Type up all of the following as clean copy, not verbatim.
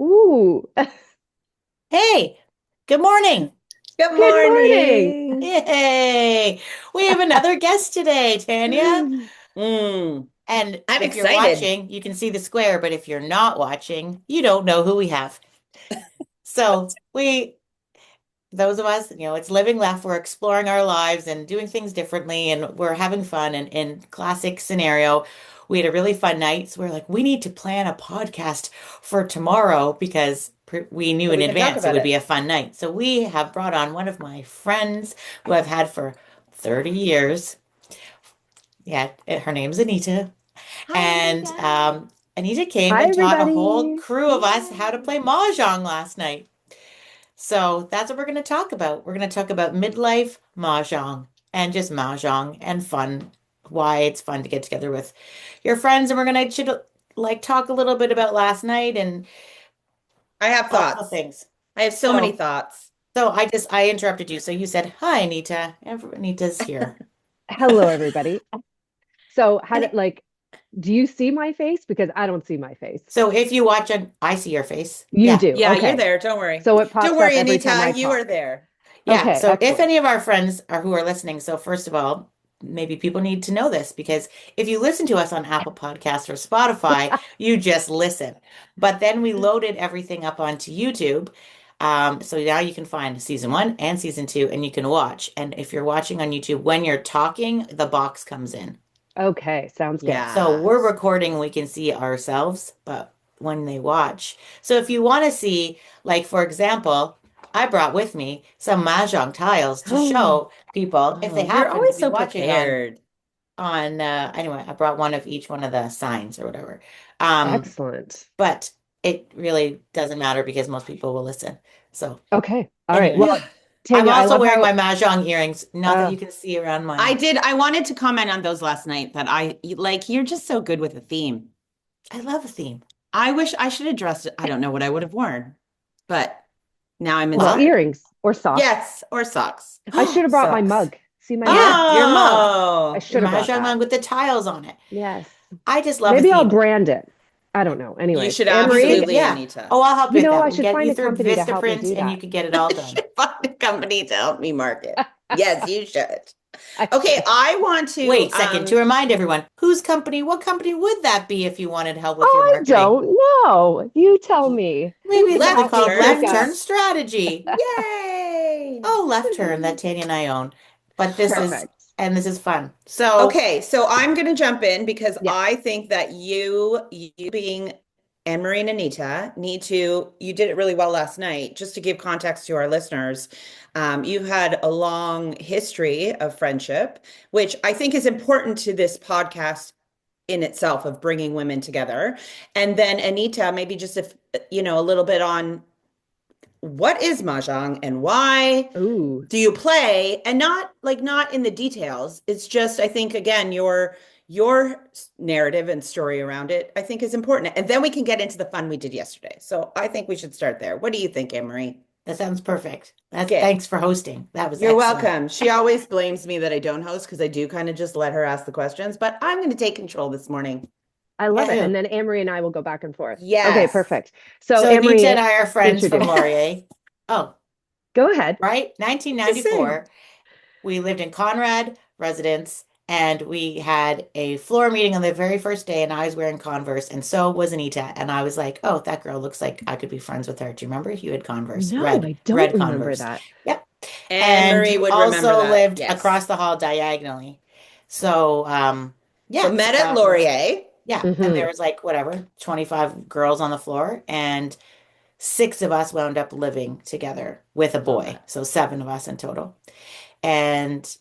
Ooh, Hey, good morning. Good good morning. morning. Yay. We have another guest today, Tanya. Mm, And I'm if you're excited. watching, you can see the square, but if you're not watching, you don't know who we have. So those of us, it's living left. We're exploring our lives and doing things differently, and we're having fun. And in classic scenario, we had a really fun night. So we're like, we need to plan a podcast for tomorrow because we knew So in we can talk advance it about would be it. a fun night. So we have brought on one of my friends who I've had for 30 years. Yeah, her name's Anita. Hi, And Anita. Anita came Hi, and taught a whole everybody. crew of us how to Yay. play Mahjong last night. So that's what we're going to talk about. We're going to talk about midlife mahjong and just mahjong and fun, why it's fun to get together with your friends. And we're going to like talk a little bit about last night and I have all the thoughts. things. I have so many So, thoughts. I interrupted you. So you said, "Hi, Anita." Anita's here. Hello, everybody. So, And do you see my face? Because I don't see my face. so if you watch it, I see your face. You Yeah. do. Yeah, you're Okay. there. Don't worry. So it Don't pops up worry, every time Anita. I You are talk. there. Yeah. Okay, So if excellent. any of our friends are who are listening, so first of all, maybe people need to know this because if you listen to us on Apple Podcasts or Spotify, you just listen. But then we loaded everything up onto YouTube. So now you can find season one and season two, and you can watch. And if you're watching on YouTube, when you're talking, the box comes in. Okay, sounds good. So we're Yes. recording, we can see ourselves, but when they watch. So if you want to see, like for example, I brought with me some Mahjong tiles to show people if they Oh, you're happen to always be so watching prepared. on anyway, I brought one of each one of the signs or whatever. Um, Excellent. but it really doesn't matter because most people will listen. So Okay. All right. anyway, Well, Yeah. I'm Tanya, I also love wearing how my Mahjong earrings, not that uh you can see around I my did. I wanted to comment on those last night that you're just so good with a theme. I love a theme. I wish I should have dressed it. I don't know what I would have worn, but now I'm well, Well, inspired. earrings or socks. Yes, or socks. I should have brought my socks. mug. See my mug? Yeah, your mug. I Oh, Your should have brought mahjong that. mug with the tiles on it. Yes. I just love a Maybe I'll theme. brand it. I don't know. you Anyways, should Anne You Marie, could, absolutely, yeah. Anita. Oh, I'll help you with I that. We'll should get find you a through company to help me Vistaprint do and you that. could get it all You done. should find a company to help me market. Yes, you should. I Okay, should. I want to Wait a second to remind everyone, what company would that be if you wanted help with your I marketing? don't know. You tell me. You Maybe can it'll be left help me called think Left turn. up. Turn Strategy. Yay! Oh, Left Turn that Tanya and I own. But Perfect. this is fun. So, Okay, so I'm going to jump in because Yes. I think that you being Anne Marie and Anita you did it really well last night. Just to give context to our listeners, you had a long history of friendship, which I think is important to this podcast in itself of bringing women together. And then Anita, maybe just if, a little bit on what is Mahjong and why Ooh. do you play and not in the details. It's just I think again your narrative and story around it I think is important. And then we can get into the fun we did yesterday. So I think we should start there. What do you think, Anne-Marie? that sounds perfect. Okay. Thanks for hosting. That was You're excellent. welcome. She always blames me that I don't host because I do kind of just let her ask the questions, but I'm going to take control this morning. I love it. And Yahoo. then Amory and I will go back and forth. Okay, Yes. perfect. So So Anita and Amory, I are friends from introduce. Laurier. Oh, Go ahead. right? Just saying. 1994. We lived in Conrad residence and we had a floor meeting on the very first day and I was wearing Converse and so was Anita. And I was like, oh, that girl looks like I could be friends with her. Do you remember? You had Converse, No, I don't red remember Converse. that. Yep. Anne And Marie you would remember also that. lived across Yes. the hall diagonally. So, So yeah, so met at that was, Laurier. yeah. And there Hmm. was like, whatever, 25 girls on the floor and six of us wound up living together with a Love boy. that. So seven of us in total. And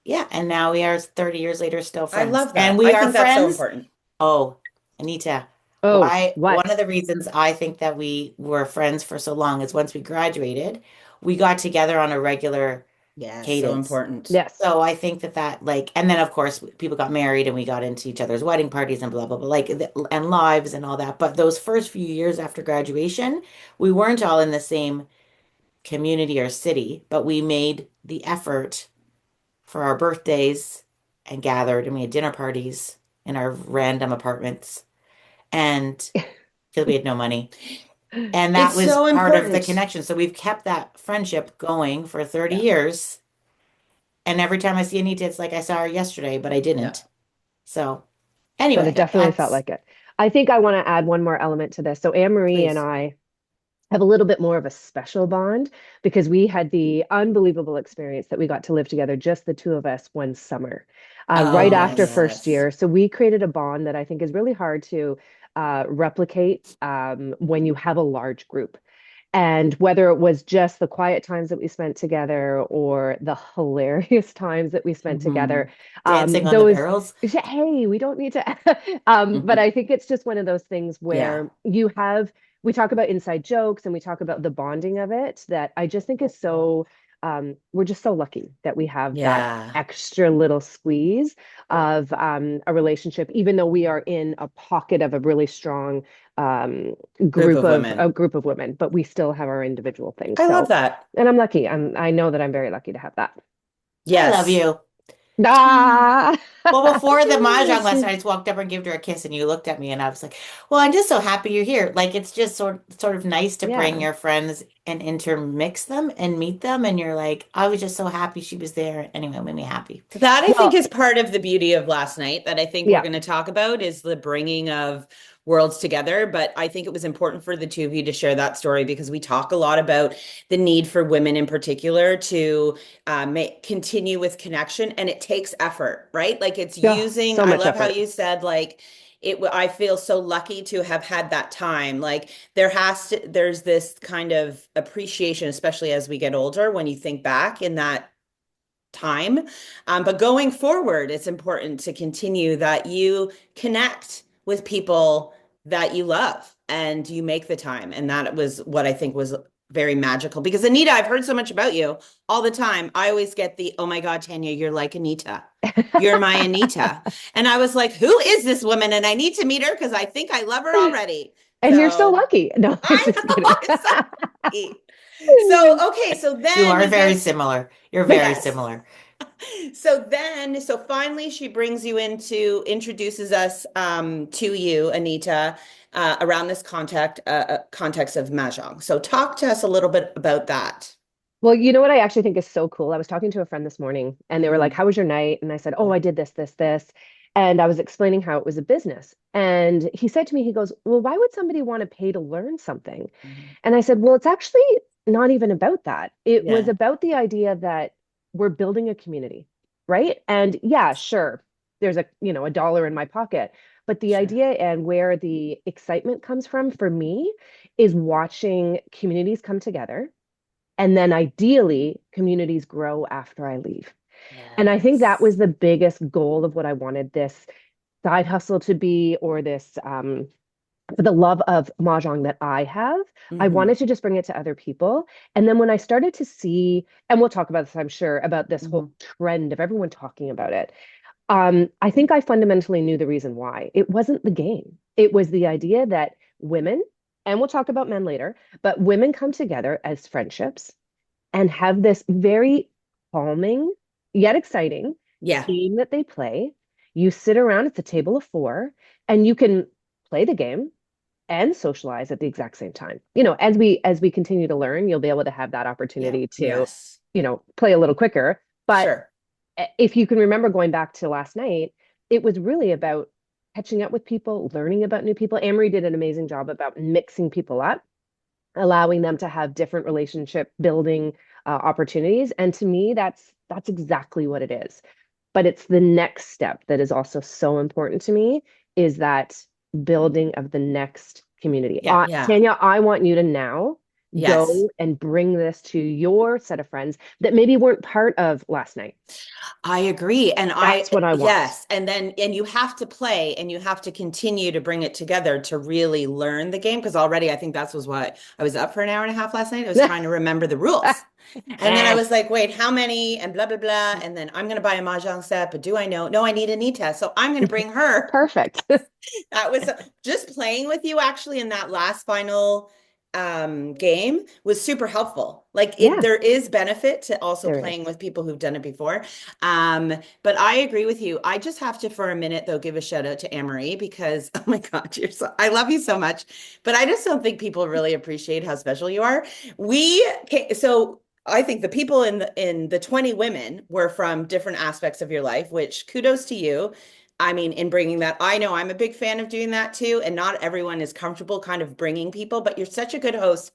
yeah, and now we are 30 years later still I friends. love And that. we I are think that's so friends. important. Oh, Anita, Oh, one of what? the reasons I think that we were friends for so long is once we graduated, we got together on a regular Yeah, so cadence. important. Yes. So I think that like, and then of course people got married and we got into each other's wedding parties and blah, blah, blah, like, and lives and all that. But those first few years after graduation, we weren't all in the same community or city, but we made the effort for our birthdays and gathered and we had dinner parties in our random apartments and because we had no money. And that It's was so part of the important. connection. So we've kept that friendship going for 30 Yeah. years. And every time I see Anita, it's like I saw her yesterday, but I Yeah. didn't. So But anyway, it definitely felt that's like it. I think I want to add one more element to this. So Anne Marie and Please. I have a little bit more of a special bond because we had the unbelievable experience that we got to live together, just the two of us, one summer, Oh, right after yes. first yes. year. So we created a bond that I think is really hard to replicate when you have a large group. And whether it was just the quiet times that we spent together or the hilarious times that we spent Hmm. together, Dancing on the those, barrels. hey, we don't need to. But Mhm. I think it's just one of those things Yeah. where we talk about inside jokes and we talk about the bonding of it that I just think is so, we're just so lucky that we have that Yeah. extra little squeeze of a relationship, even though we are in a pocket of a really strong um, Group group of of women. a group of women, but we still have our individual things. I love So, that. and I'm lucky. I know that I'm very lucky to have that. I love Yes. you. Ah, Well, before the mahjong Yes. lesson, I just walked up and gave her a kiss, and you looked at me, and I was like, "Well, I'm just so happy you're here. Like, it's just sort of nice to bring Yeah. your friends and intermix them and meet them." And you're like, "I was just so happy she was there." Anyway, it made me happy. That I think Well, is part of the beauty of last night that I think we're yeah, going to talk about is the bringing of worlds together. But I think it was important for the two of you to share that story because we talk a lot about the need for women in particular to continue with connection, and it takes effort, right? Like it's oh, using, so I much love how effort. you said, like, I feel so lucky to have had that time. Like there's this kind of appreciation, especially as we get older, when you think back in that time. But going forward, it's important to continue that you connect with people that you love and you make the time. And that was what I think was very magical because Anita, I've heard so much about you all the time. I always get the, oh my God, Tanya, you're like Anita. You're my Anita. And I was like, who is this woman? And I need to meet her because I think I love her already. And you're so So lucky. No, I'm I just know kidding. I'm so lucky. So, okay. So You then are I very guess, similar. You're very yes. similar. So finally she brings you into, introduces us to you, Anita, around this context of Mahjong. So talk to us a little bit about that. Well, you know what I actually think is so cool? I was talking to a friend this morning and they were like, Hmm. "How was your night?" And I said, "Oh, Yeah. I did this, this, this." And I was explaining how it was a business. And he said to me, he goes, "Well, why would somebody want to pay to learn something?" Mhm. And I said, "Well, it's actually not even about that. It was Yeah. about the idea that we're building a community, right? And yeah, sure, there's a dollar in my pocket, but the Sure. idea and where the excitement comes from for me is watching communities come together and then ideally, communities grow after I leave. And I think that Yes. was the biggest goal of what I wanted this side hustle to be, or this the love of Mahjong that I have. I Hmm. wanted to just bring it to other people. And then when I started to see, and we'll talk about this, I'm sure, about this whole Hmm. trend of everyone talking about it. I think I fundamentally knew the reason why. It wasn't the game. It was the idea that women, and we'll talk about men later, but women come together as friendships and have this very calming yet exciting Yeah. game that they play. You sit around, it's a table of four, and you can play the game and socialize at the exact same time. As we continue to learn, you'll be able to have that Yeah. opportunity to, Yes. play a little quicker. But Sure. if you can remember going back to last night, it was really about catching up with people, learning about new people. Amory did an amazing job about mixing people up, allowing them to have different relationship building opportunities. And to me, that's exactly what it is. But it's the next step that is also so important to me is that building of the next community. Yeah. Yeah. Tanya, I want you to now Yes. go and bring this to your set of friends that maybe weren't part of last night. I agree. And That's what I want. yes. And you have to play and you have to continue to bring it together to really learn the game. Because already I think that's was what I was up for an hour and a half last night. I was trying to remember the rules. And then I was like, wait, how many? And blah, blah, blah. And then I'm going to buy a Mahjong set, but do I know? No, I need Anita. So I'm going to bring her. Perfect. That was just playing with you actually in that last final game was super helpful. Like Yeah, there is benefit to also there playing is. with people who've done it before. But I agree with you. I just have to, for a minute though, give a shout out to Amory because, oh my God, I love you so much. But I just don't think people really appreciate how special you are. So I think the people in the 20 women were from different aspects of your life, which kudos to you. I mean, in bringing that, I know I'm a big fan of doing that too, and not everyone is comfortable kind of bringing people, but you're such a good host.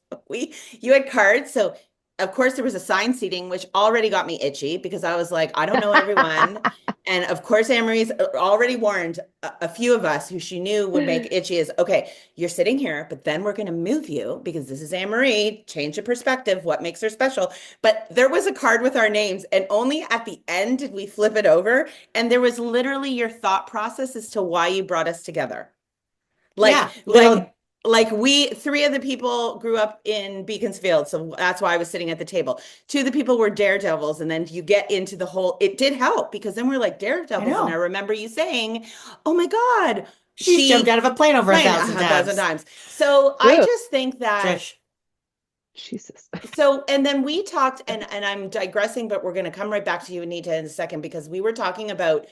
You had cards, so of course there was assigned seating, which already got me itchy because I was like, I don't know everyone. And of course, Anne-Marie's already warned a few of us who she knew would make itchy is, okay, you're sitting here, but then we're going to move you because this is Anne-Marie, change the perspective, what makes her special. But there was a card with our names, and only at the end did we flip it over. And there was literally your thought process as to why you brought us together. Like, Yeah, like, little, like we, three of the people grew up in Beaconsfield. So that's why I was sitting at the table. Two of the people were daredevils. And then you get into the whole, it did help because then we're like I daredevils. And I know. remember you saying, oh my God, She's jumped out she of a plane over a playing thousand a dozen times. times. So I True. just think that, Trish. Jesus. so, and then we talked, and I'm digressing, but we're going to come right back to you, Anita, in a second, because we were talking about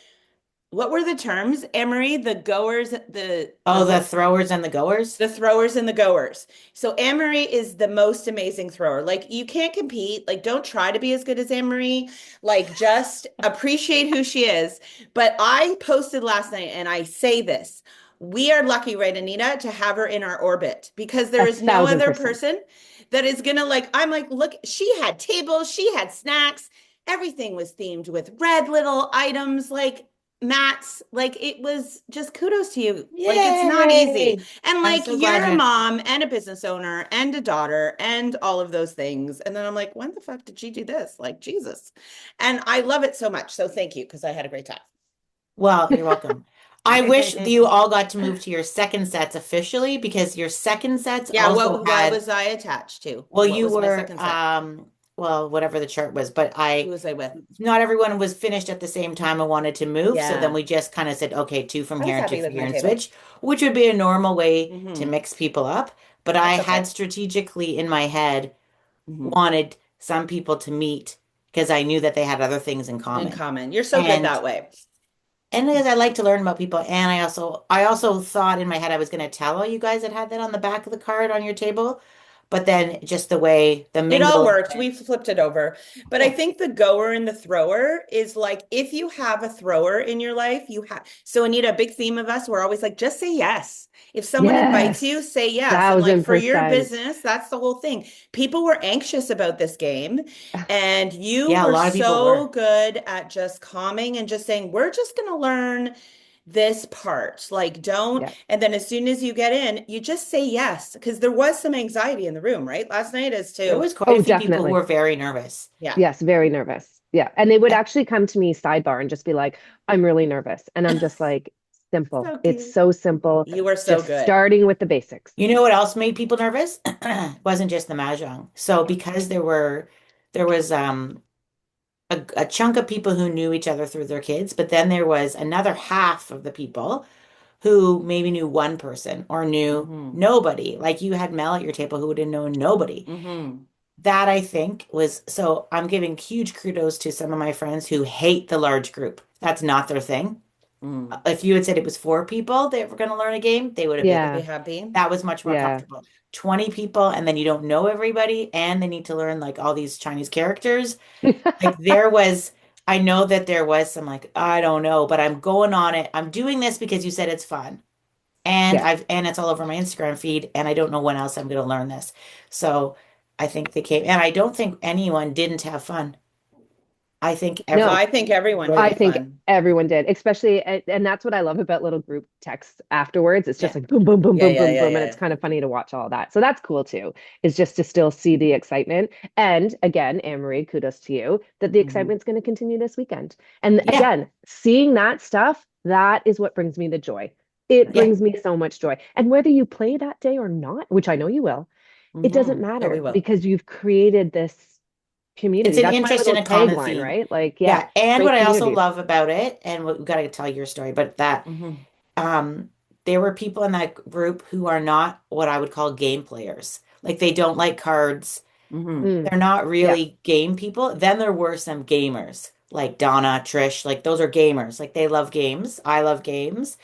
what were the terms, Emery? The goers, Oh, the what throwers and the goers? the throwers and the goers. So Anne-Marie is the most amazing thrower. Like you can't compete. Like don't try to be as good as Anne-Marie. Like just appreciate who she is. But I posted last night and I say this. We are lucky, right, Anita, to have her in our orbit because there A is no thousand other percent. person that is gonna like, I'm like, look, she had tables, she had snacks, everything was themed with red little items. Like Matt's like it was just kudos to you. Like it's not easy. Yay. And I'm like so glad you're a to. mom and a business owner and a daughter and all of those things. And then I'm like, when the fuck did she do this? Like Jesus. And I love it so much. So thank you because I had a great time. Well, you're welcome. I wish that you all got to move to your second sets officially because your second sets Yeah, also what had, was I attached to? well, What you was my were, second set? well, whatever the chart was, but Who was I with? not everyone was finished at the same time and wanted to move. So then Yeah. we just kind of said, okay, two from I was here and two happy from with here my and table. switch, which would be a normal way to Hmm. mix people up. But I That's had okay. strategically in my head Hmm. wanted some people to meet because I knew that they had other things in In common. common. You're so good And that way. because I like to learn about people, and I also thought in my head I was going to tell all you guys that had that on the back of the card on your table, but then just the way the It all mingling worked. went. We flipped it over. But I Yeah, think the goer and the thrower is like if you have a thrower in your life, you have. So Anita, a big theme of us, we're always like, just say yes. If someone invites you, Yes. say yes. And like Thousand for your percent. business, that's the whole thing. People were anxious about this game, and you yeah, a were lot of people so were. good at just calming and just saying, we're just going to learn this part. Like, don't. Yeah. And then as soon as you get in, you just say yes. Because there was some anxiety in the room, right? Last night as There to, was quite a Oh, few people who definitely. were very nervous. yeah. Yes, very nervous. Yeah. And they would actually come to me sidebar and just be like, I'm really nervous. And I'm just like, simple. So It's cute. so simple. You were so Just good. starting with the basics. You know what else made people nervous? It wasn't just the Mahjong. So because there was a chunk of people who knew each other through their kids, but then there was another half of the people who maybe knew one person or knew Hmm. nobody. Like you had Mel at your table who would have known nobody. Hmm. That I think was so I'm giving huge kudos to some of my friends who hate the large group. That's not their thing. Mm. If you had said it was four people that were going to learn a game, they would have been They'd be Yeah. happy. that was much more Yeah. comfortable. 20 people and then you don't know everybody and they need to learn like all these Chinese characters. Like there was I know that there was some like I don't know, but I'm going on it. I'm doing this because you said it's fun. Yeah. And it's all over my Instagram feed and I don't know when else I'm going to learn this. So I think they came and I don't think anyone didn't have fun. I think Oh, No, I think everyone everyone enjoyed I had it. think fun. everyone did, especially, and that's what I love about little group texts afterwards. It's just Yeah. like boom, boom, boom, Yeah, boom, yeah, boom, yeah, boom. And it's yeah. kind of funny to watch all that. So that's cool too, is just to still see the excitement. And again, Anne-Marie, kudos to you that the Hmm. excitement's going to continue this weekend. And Yeah. again, seeing that stuff, that is what brings me the joy. It Yeah. brings me so much joy. And whether you play that day or not, which I know you will, it doesn't Hmm. Oh, we matter will. because you've created this It's community. an That's my interest in little a common tagline, theme. right? Like, yeah, Yeah. And what create I also communities. love about it, and we've got to tell your story, but that Hmm. um there were people in that group who are not what I would call game players. like they don't like cards. Hmm. Mm, They're not yeah. really game people. Then there were some gamers like Donna, Trish, like those are gamers. Like they love games. I love games.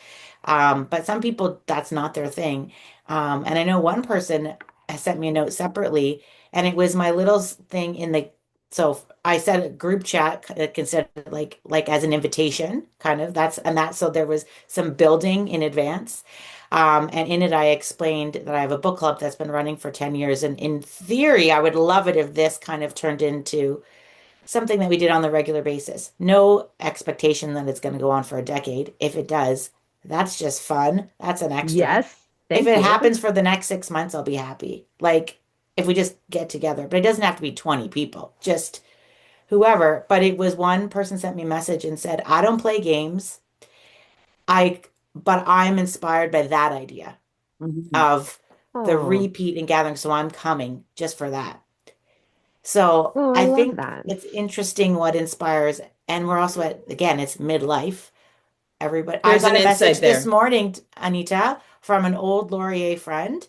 But some people, that's not their thing. And I know one person has sent me a note separately, and it was my little thing in the, so I said a group chat considered like as an invitation, kind of. So there was some building in advance. And in it, I explained that I have a book club that's been running for 10 years. And in theory, I would love it if this kind of turned into something that we did on the regular basis. No expectation that it's going to go on for a decade. If it does, that's just fun. That's an extra. Yes. If Thank it you. happens for the next 6 months, I'll be happy. Like if we just get together, but it doesn't have to be 20 people, just whoever. But it was one person sent me a message and said, I don't play games. I, but I'm inspired by that idea Hmm. of the Oh, repeat and gathering. So I'm coming just for that. So oh, I I love think that. it's interesting what inspires. And we're also at, again, it's midlife. Everybody, I There's an got a insight message this there. morning, Anita, from an old Laurier friend,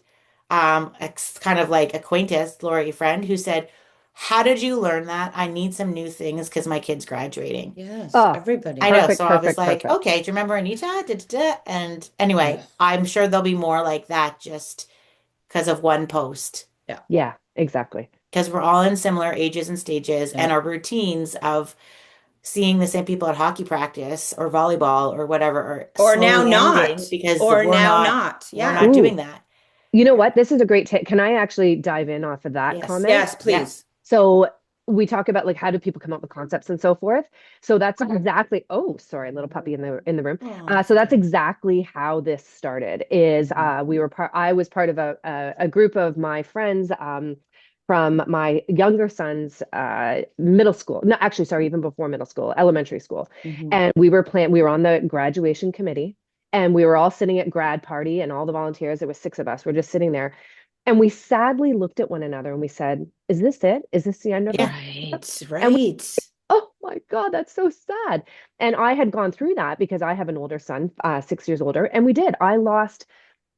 kind of like acquaintance, Laurier friend, who said, how did you learn that? I need some new things because my kid's graduating. Yes, Oh, I everybody. know. So perfect, I was perfect, like, perfect. okay, do you remember Anita? Da, da, da. And anyway, Yes. I'm sure there'll be more like that just because of one post. Yeah. Yeah, exactly. Because we're all in similar ages and stages, and Yeah. our routines of seeing the same people at hockey practice or volleyball or whatever are Or now slowly not. ending because Or now not. we're Yeah. not doing Ooh, that. you know what? This is a great tip. Can I actually dive in off of that Yes. comment? Yes, Yeah. please. So we talk about like how do people come up with concepts and so forth. So that's exactly, oh, sorry, little puppy in the room. Oh, it's So that's okay. exactly how this started is Mhm. I was part of a group of my friends from my younger son's middle school. No, actually, sorry, even before middle school, elementary school. Mhm. And we were on the graduation committee and we were all sitting at grad party and all the volunteers, there was six of us, we're just sitting there and we sadly looked at one another and we said, is this it? Is this the end of our Yeah. friendship? Right, And we, right. oh my God, that's so sad. And I had gone through that because I have an older son, 6 years older. And we did. I lost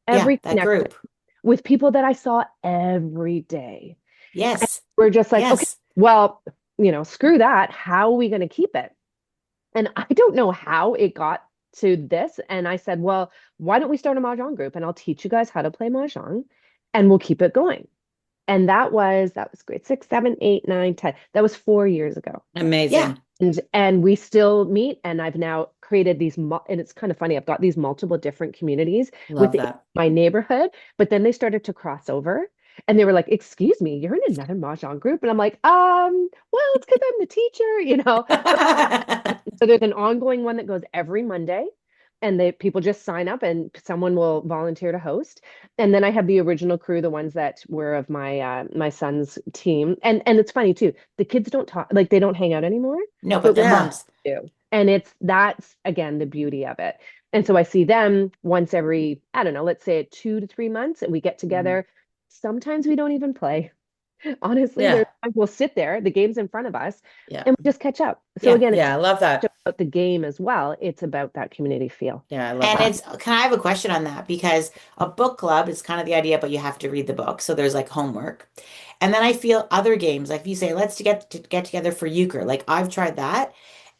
Yeah. every That connection group. with people that I saw every day. And Yes. we're just like, okay, Yes. well, screw that. How are we going to keep it? And I don't know how it got to this. And I said, well, why don't we start a Mahjong group and I'll teach you guys how to play Mahjong and we'll keep it going. And that was grade 6, 7, 8, 9, 10. That was 4 years ago. Yeah. Amazing. And we still meet. And I've now created and it's kind of funny. I've got these multiple different communities Love within that. my neighborhood, but then they started to cross over. And they were like, "Excuse me, you're in another Mahjong group." And I'm like, well, it's because I'm the teacher. So there's an ongoing one that goes every Monday, and people just sign up, and someone will volunteer to host. And then I have the original crew, the ones that were of my son's team. And it's funny too. The kids don't talk, like they don't hang out anymore, No, but but their we Yeah. moms. do. And that's again the beauty of it. And so I see them once every, I don't know, let's say 2 to 3 months, and we get Mhm. together. Sometimes we don't even play. Honestly, there's Yeah. times we'll sit there, the game's in front of us, Yeah. and we just catch up. So Yeah. again, it's Yeah. I love just that. about the game as well. It's about that community feel. Yeah, I love And that. it's, can I have a question on that? Because a book club is kind of the idea, but you have to read the book. So there's like homework. And then I feel other games, like if you say, let's get together for euchre, like I've tried that.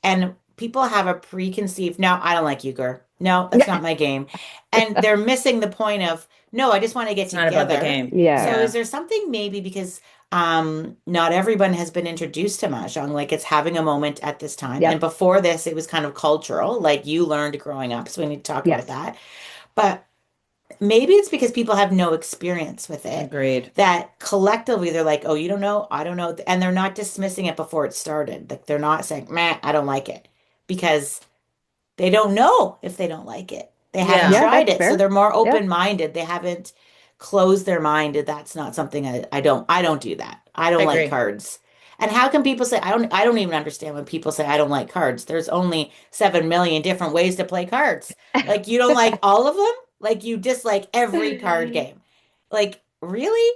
And people have a preconceived, no, I don't like euchre. No, that's not my game. And they're missing the point of, no, I just want to get It's not about the together. game. So Yes. is Yeah. there something maybe because not everyone has been introduced to Mahjong, like it's having a moment at this time. And Yep. before this, it was kind of cultural, like you learned growing up. So we need to talk about Yes. that. But maybe it's because people have no experience with it Agreed. that collectively they're like, oh, you don't know, I don't know. And they're not dismissing it before it started. Like they're not saying, meh, I don't like it because they don't know if they don't like it. They haven't Yeah. Yeah, tried that's it. So fair. they're more Yeah. open-minded. They haven't closed their mind. That's not something I don't do that. I I don't like agree. cards. And how can people say I don't even understand when people say I don't like cards. There's only 7 million different ways to play cards. Like you don't like all of them? Like you dislike every card game. Like really?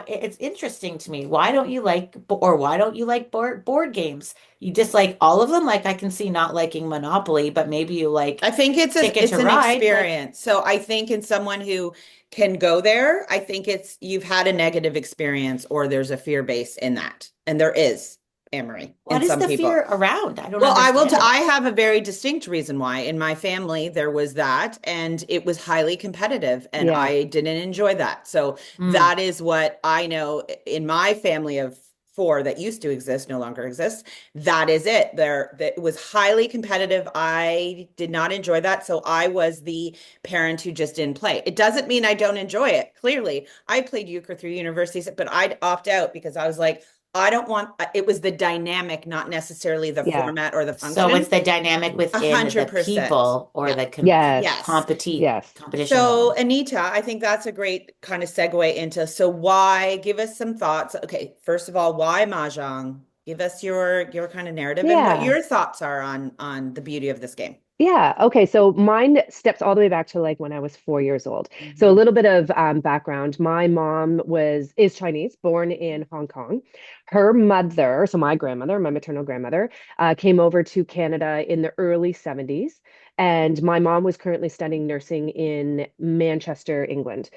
it's interesting to me. Why don't you like, or why don't you like board games? You dislike all of them? Like I can see not liking Monopoly, but maybe you like I think Ticket it's to an Ride. Like, experience. So I think in someone who can go there, I think it's you've had a negative experience or there's a fear base in that. And there is, Amory, in what is some the fear. fear around? I don't Well, understand it. I have a very distinct reason why. In my family, there was that, and it was highly competitive, and Yeah. I didn't enjoy that. So Hmm. that is what I know in my family of four that used to exist, no longer exists. That is it. That it was highly competitive. I did not enjoy that. So I was the parent who just didn't play. It doesn't mean I don't enjoy it. Clearly, I played euchre through universities, but I'd opt out because I was like, I don't want, it was the dynamic, not necessarily the Yeah. format or the So it's function. the dynamic A within the 100%. people or Yeah. the Yes. Yes. competition So, level. Anita, I think that's a great kind of segue into, so why, give us some thoughts. Okay, first of all, why Mahjong? Give us your kind of narrative and what Yeah. your thoughts are on the beauty of this game. Yeah. Okay. So mine steps all the way back to like when I was 4 years old. So a Hmm. little bit of background. My mom is Chinese, born in Hong Kong. Her mother, so my grandmother, my maternal grandmother, came over to Canada in the early 70s. And my mom was currently studying nursing in Manchester, England.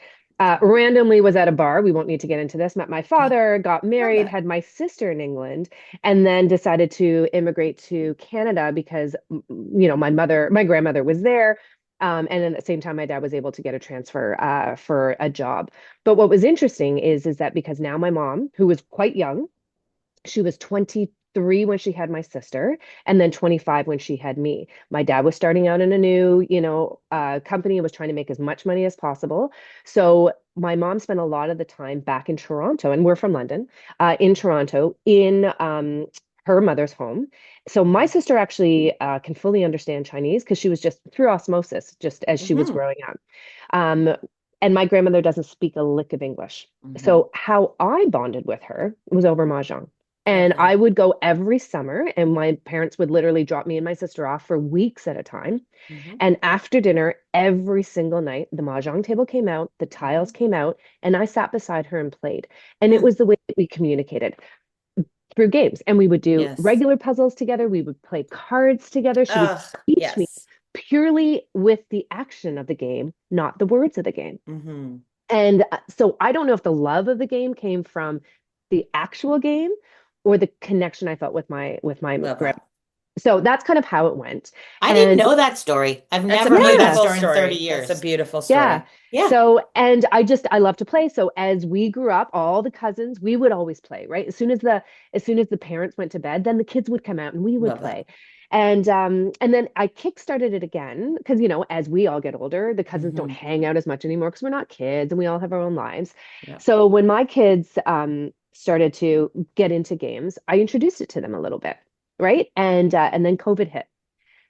Randomly was at a bar. We won't need to get into this. Met my father, got Love married, that. had my sister in England, and then decided to immigrate to Canada because my grandmother was there. And then at the same time, my dad was able to get a transfer for a job. But what was interesting is that because now my mom, who was quite young, she was 23 when she had my sister, and then 25 when she had me. My dad was starting out in a new, company and was trying to make as much money as possible. So my mom spent a lot of the time back in Toronto, and we're from London, in Toronto, in her mother's home. So my sister actually can fully understand Chinese because she was just through osmosis, just as she was Hmm. growing up. Um, and my grandmother doesn't speak a lick of English. Hmm. So how I bonded with her was over Mahjong. And Okay. I would go every summer, and my parents would literally drop me and my sister off for weeks at a time. Hmm. And after dinner, every single night, the mahjong table came out, the tiles Hmm. came out, and I sat beside her and played. And it Hmm. was the way that we communicated through games. And we would do Yes. regular puzzles together, we would play cards together. She would Ugh, teach me yes. purely with the action of the game, not the words of the game. Hmm. And so I don't know if the love of the game came from the actual game or the connection I felt with my Love grandma. that. So that's kind of how it went. I didn't And know that story. I've That's a never heard that yeah, beautiful story in 30 story. That's a years. beautiful yeah. story. Yeah. So, and I love to play. So as we grew up, all the cousins, we would always play, right? As soon as the parents went to bed, then the kids would come out and we would Love that. play. And then I kickstarted it again because as we all get older, the cousins don't Hmm. hang out as much anymore because we're not kids and we all have our own lives. Yeah. So when my kids started to get into games, I introduced it to them a little bit, right? And then COVID hit.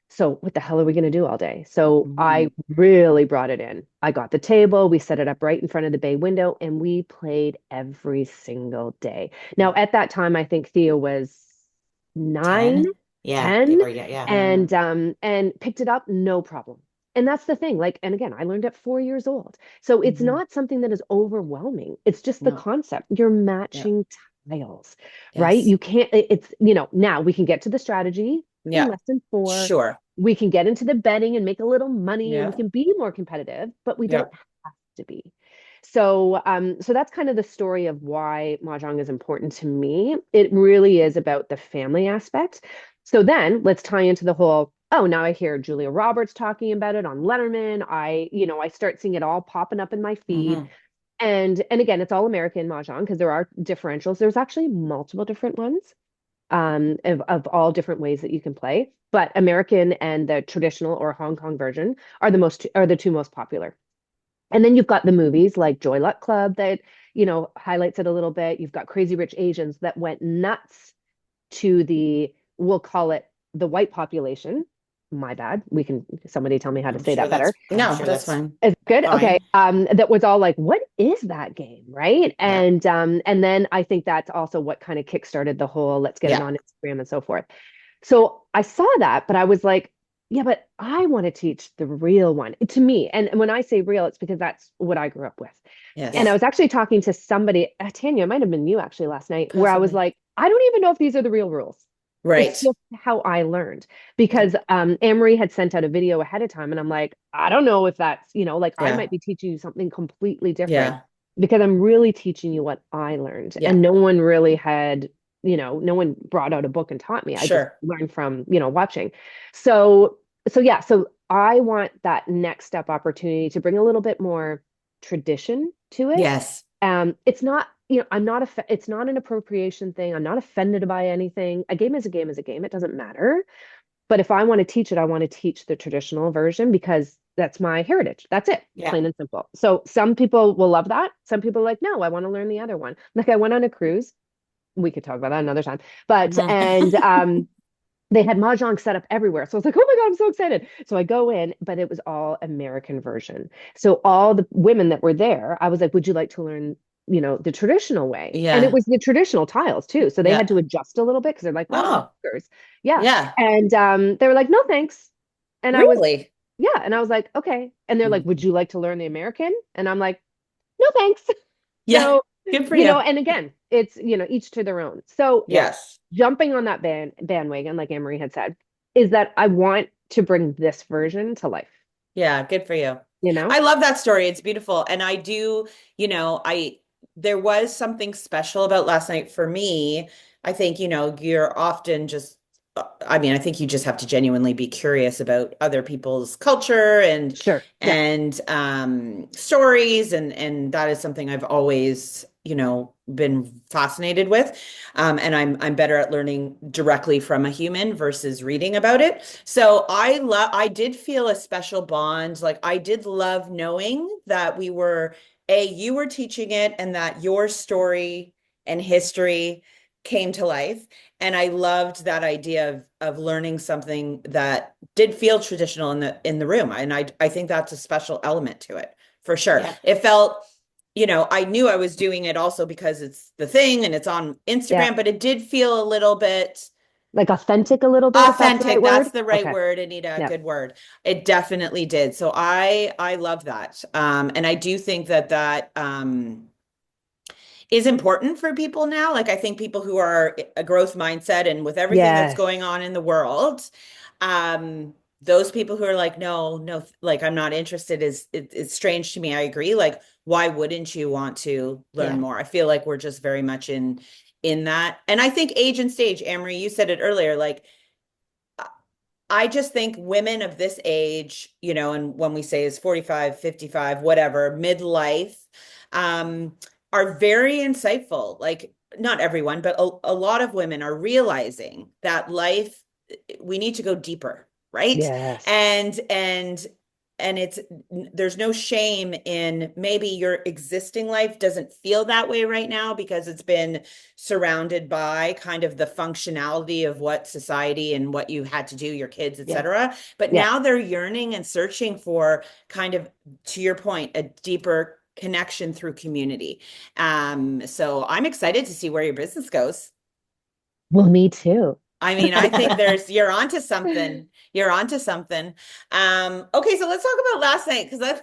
So what the hell are we going to do all day? So I Hmm. really brought it in. I got the table, we set it up right in front of the bay window, and we played every single day. Now, at that time, I think Thea was 9, 10. Yeah. 10, Or yeah, yeah. Yeah. and picked it up, no problem. And that's the thing. Like, and again, I learned at 4 years old. So it's Hmm. not something that is overwhelming. It's just the No. concept. You're Yeah. matching tiles, right? Yes. You can't, now we can get to the strategy in Yeah. lesson 4. Sure. We can get into the betting and make a little money and we Yeah. can be more competitive, but we Yeah. don't have to be. So that's kind of the story of why Mahjong is important to me. It really is about the family aspect. So then let's tie into the whole, oh, now I hear Julia Roberts talking about it on Letterman. I start seeing it all popping up in my feed. Hmm. And again, it's all American Mahjong because there are differentials. There's actually multiple different ones of all different ways that you can play. But American and the traditional or Hong Kong version are the two most popular. And then you've got the movies like Joy Luck Club that, highlights it a little bit. You've got Crazy Rich Asians that went nuts to we'll call it the white population. My bad. Somebody tell me how to say that better. I'm No, sure that's that's fine. Is it good? Okay. fine. That was all like, what is that game? Right. Yeah. And then I think that's also what kind of kickstarted the whole let's get it Yeah. on Instagram and so forth. So I saw that, but I was like, yeah, but I want to teach the real one to me. And when I say real, it's because that's what I grew up with. And I Yes, Yeah, was actually talking to somebody, Tanya, it might have been you actually last night, where I was possibly. like, I don't even know if these are the real rules. It's Right. just how I learned Yeah. because Amory had sent out a video ahead of time, and I'm like, I don't know if that's, like I Yeah. might be teaching you something completely different Yeah. because I'm really teaching you what I learned. Yeah. And no one really had, no one brought out a book and taught me. I just Sure. learned from, watching. So, so yeah, so I want that next step opportunity to bring a little bit more tradition to it. Yes. It's not, I'm not it's not an appropriation thing. I'm not offended by anything. A game is a game is a game. It doesn't matter. But if I want to teach it, I want to teach the traditional version because that's my heritage. That's it, yeah. plain and simple. So some people will love that. Some people are like, no, I want to learn the other one. Like I went on a cruise. We could talk about that another time. But Mhm. and they had Mahjong set up everywhere. So I was like, oh my God, I'm so excited. So I go in, but it was all American version. So all the women that were there, I was like, would you like to learn, the traditional way? And it Yeah. was the traditional tiles too. So they had to Yeah. adjust a little bit because they're like, wow, Oh, hookers. Yeah. Yeah. And they were like, no, thanks. And I was, Really? yeah. And I was like, okay. And they're like, Mm. would you like to learn the American? And I'm like, no, thanks. Yeah. So, Good for you. and again, it's, each to their own. So Yes. jumping on that bandwagon, like Anne-Marie had said, is that I want to bring this version to life, Yeah, good for you. you know? I love that story. It's beautiful. And I do, there was something special about last night for me. I think, you're often just, I mean, I think you just have to genuinely be curious about other people's culture Sure. Yeah. and stories. And that is something I've always, been fascinated with. And I'm better at learning directly from a human versus reading about it. So I did feel a special bond. Like I did love knowing that you were teaching it and that your story and history came to life. And I loved that idea of learning something that did feel traditional in the room. And I think that's a special element to it for sure. yeah. It felt, I knew I was doing it also because it's the thing and it's on Yeah. Instagram, but it did feel a little bit Like authentic a little bit, if that's the right authentic. That's word. the right Okay. word, Anita. Yeah. Good word. It definitely did. So I love that. And I do think that is important for people now. Like I think people who are a growth mindset and with everything that's going Yes. on in the world, those people who are like, no, no, like I'm not interested it's strange to me. I agree. Like, why wouldn't you want to learn Yeah. more? I feel like we're just very much in that. And I think age and stage, Amory, you said it earlier, like I just think women of this age, and when we say is 45, 55, whatever, midlife, um, are very insightful. Like, not everyone, but a lot of women are realizing that life, we need to go deeper, right? Yes. And it's there's no shame in maybe your existing life doesn't feel that way right now because it's been surrounded by kind of the functionality of what society and what you had to do, your kids, Yeah. etc. But Yeah. now they're yearning and searching for kind of, to your point, a deeper connection through community. So I'm excited to see where your business goes. Well, me too. I mean, I think you're onto something. You're onto something. Okay, so let's talk about last night because that's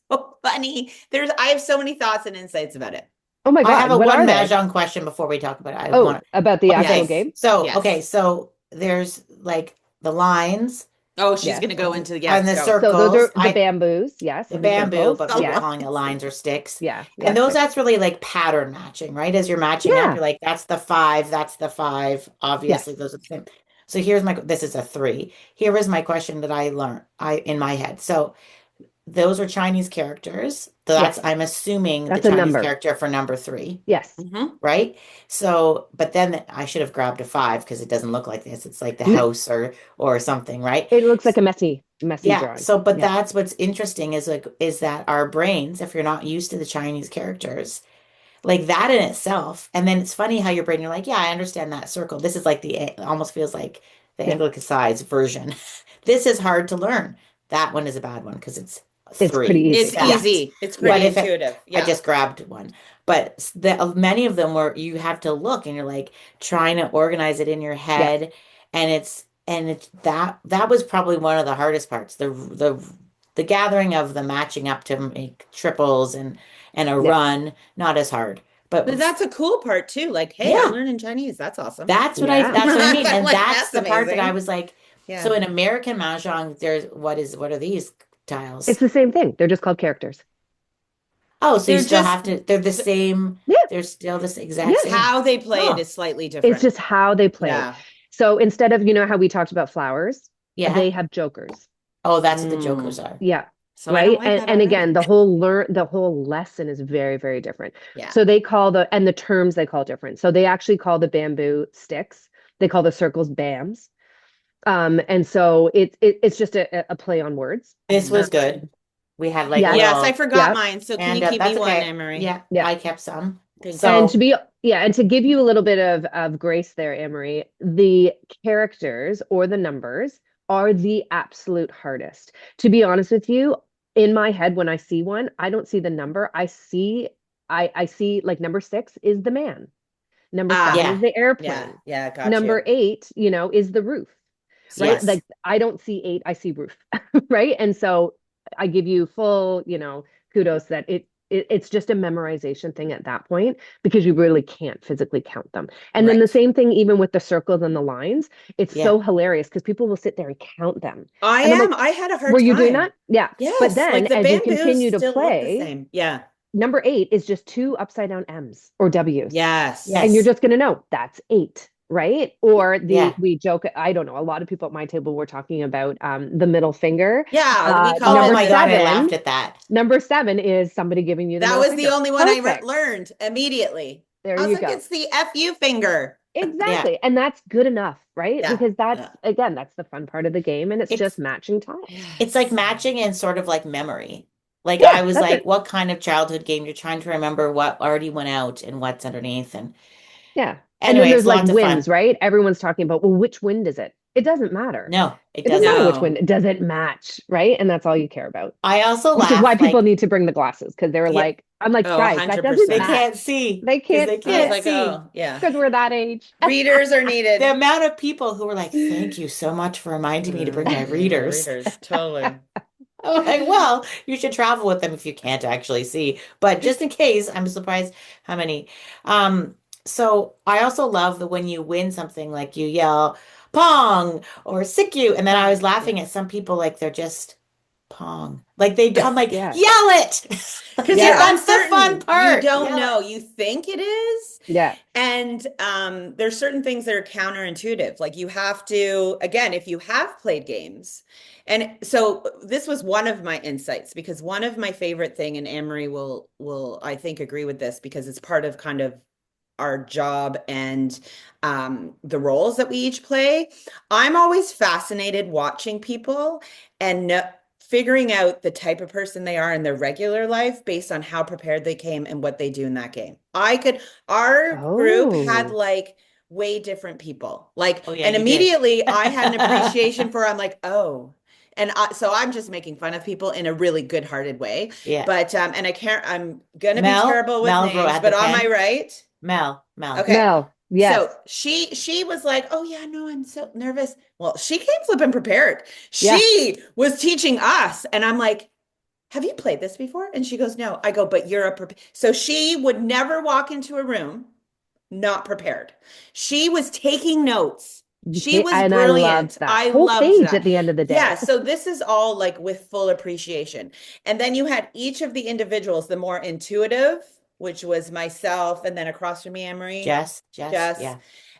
so funny. I have so many thoughts and insights about it. Oh my I have God. a What one are they? Mahjong question before we talk about it. I Oh, want about the one actual thing. Yes. game? So, okay, Yes. so there's like the lines Oh, she's Yes. gonna go into and yes, the go. So those are circles. the bamboos, yes, The and the bamboo, circles, but The people yes. calling it lines. lines or sticks. Yeah, And yeah, those, sticks. that's really like pattern matching, right? As you're matching up, Yeah, you're like, that's the five, that's the five. Obviously, yes, those are the same. So here's this is a three. Here is my question that I learned in my head. So those are Chinese characters. yes. I'm assuming the That's a Chinese number. character for number three, Yes. Hmm. right? So, but then I should have grabbed a five because it doesn't look like this. It's like the N- house or something, right? It looks like a messy Yeah. drawing. So, but Yeah, that's what's interesting is that our brains, if you're not used to the Chinese characters, like that in itself, and then it's funny how your brain, you're like, yeah, I understand that circle. This is like it almost feels like the yeah. anglicized version. This is hard to learn. That one is a bad one because it's It's pretty three. It's It's easy. Yeah, stacked. easy. It's yeah, But pretty if it, intuitive. I Yeah. just grabbed one. But many of them where you have to look and you're like trying to organize it in your yeah. head, and it's and that was probably one of the hardest parts. The gathering of the matching up to make triples and a Yeah. run, not as hard. But But that's a cool part too. Like, hey, I'm yeah, learning Chinese. That's awesome. Yeah. that's what I mean. And Like, that's that's the part that I amazing. was like, so Yeah. in American Mahjong, there's what are these It's tiles? the same thing. They're just called characters. Oh, so you They're still just have to, they're the same, Yeah. they're still this exact Yeah. same. how they play it Oh, is slightly It's different. just how they play it. Yeah. So instead of, how we talked about flowers, yeah. they have jokers. Oh, that's what the jokers Mm. are. Yeah. So I don't Right. like And that and again, already. the whole lesson is very, very different. Yeah. So they call the terms they call different. So they actually call the bamboo sticks. They call the circles bams. And so it's just a play on words. This Uh, was good. We had like a yes. Yes, I little, forgot Yeah. mine. So can and you keep me that's one, okay. Emery? Yeah, Yeah. I kept some. Thank you. And So, to give you a little bit of grace there, Amory, the characters or the numbers are the absolute hardest. To be honest with you, in my head, when I see one, I don't see the number. I see like number 6 is the man. Number 7 Ah, is yeah, the yeah, airplane. yeah, got Number you. 8, is the roof, right? yes. Like I don't see 8, I see roof, right? And so I give you full, kudos that it's just a memorization thing at that point because you really can't physically count them. And then the Right. same thing even with the circles and the lines. It's Yeah. so hilarious because people will sit there and count them. I And I'm like, am. I had a hard were you doing time. that? Yeah. But Yes, then like the as you bamboos continue to still look the play, same. Yeah. number 8 is just 2 upside down M's or W's, and you're Yes. Yes. just going to know that's 8, right? Or Yeah. we joke, I don't know, a lot of people at my table were talking about the middle finger. Yeah, we call Oh Number my it God, I seven laughed at that. number 7 is somebody giving you the that middle was the finger. only one I Perfect. learned immediately. There I was you like, go. it's the FU finger. Yeah. Exactly. And that's good enough, right? Yeah. Because that's, Yeah. again, that's the fun part of the game, and it's just It's matching tiles. it's like Yes. matching and sort of like memory. Like Yeah, I was that's like, it. what kind of childhood game you're trying to remember what already went out and what's underneath. And Yeah. And then anyway, there's it's like lots of winds, fun. right? Everyone's talking about, well, which wind is it? It doesn't matter. No, it It doesn't matter doesn't. which wind. No. Does it match, right? And that's all you care about. I also Which is why laugh people like, need to bring the glasses because they're yeah, like, I'm like, Oh, guys, that doesn't they 100%. can't match. see They because can't they I was see can't it like, see. oh, yeah. because we're that age. Readers are The needed. amount of people who were like, thank you so much for reminding me to bring my My readers. readers, totally. I'm like, well, you should travel with them if you can't actually see. But just in case, I'm surprised how many. Um, so I also love that when you win something, like you yell Pong or sick you. And then I was Yeah. laughing at some people like they're just Pong. Like I'm like, Yeah. yell it. Because Yeah, you're Yeah. that's the fun uncertain. You part. don't Yell it. know. You think it is. Yeah. And there's certain things that are counterintuitive. Like you have to, again, if you have played games. And so this was one of my insights because one of my favorite thing, and Anne-Marie will I think agree with this because it's part of kind of our job and the roles that we each play. I'm always fascinated watching people and figuring out the type of person they are in their regular life based on how prepared they came and what they do in that game. Our group had Oh. like way different people. Like, Oh yeah, and you did. immediately I had an appreciation for, I'm like, oh. So I'm just making fun of people in a really good-hearted way. Yeah. But and I'm gonna be terrible with Mel names, had the but am I pen. right? Mel. Okay. Mel. Yes. So she was like, "Oh yeah, no, I'm so nervous." Well, she came flipping prepared. Yeah. She was teaching us, and I'm like, "Have you played this before?" And she goes, "No." I go, "But you're so she would never walk into a room not prepared. She was taking notes. She was And I loved brilliant. that. I Whole loved stage at that. the end of the Yeah, day. so this is all like with full appreciation. And then you had each of the individuals, the more intuitive, which was myself, and then across from me, Anne-Marie, Jess, Jess. yeah.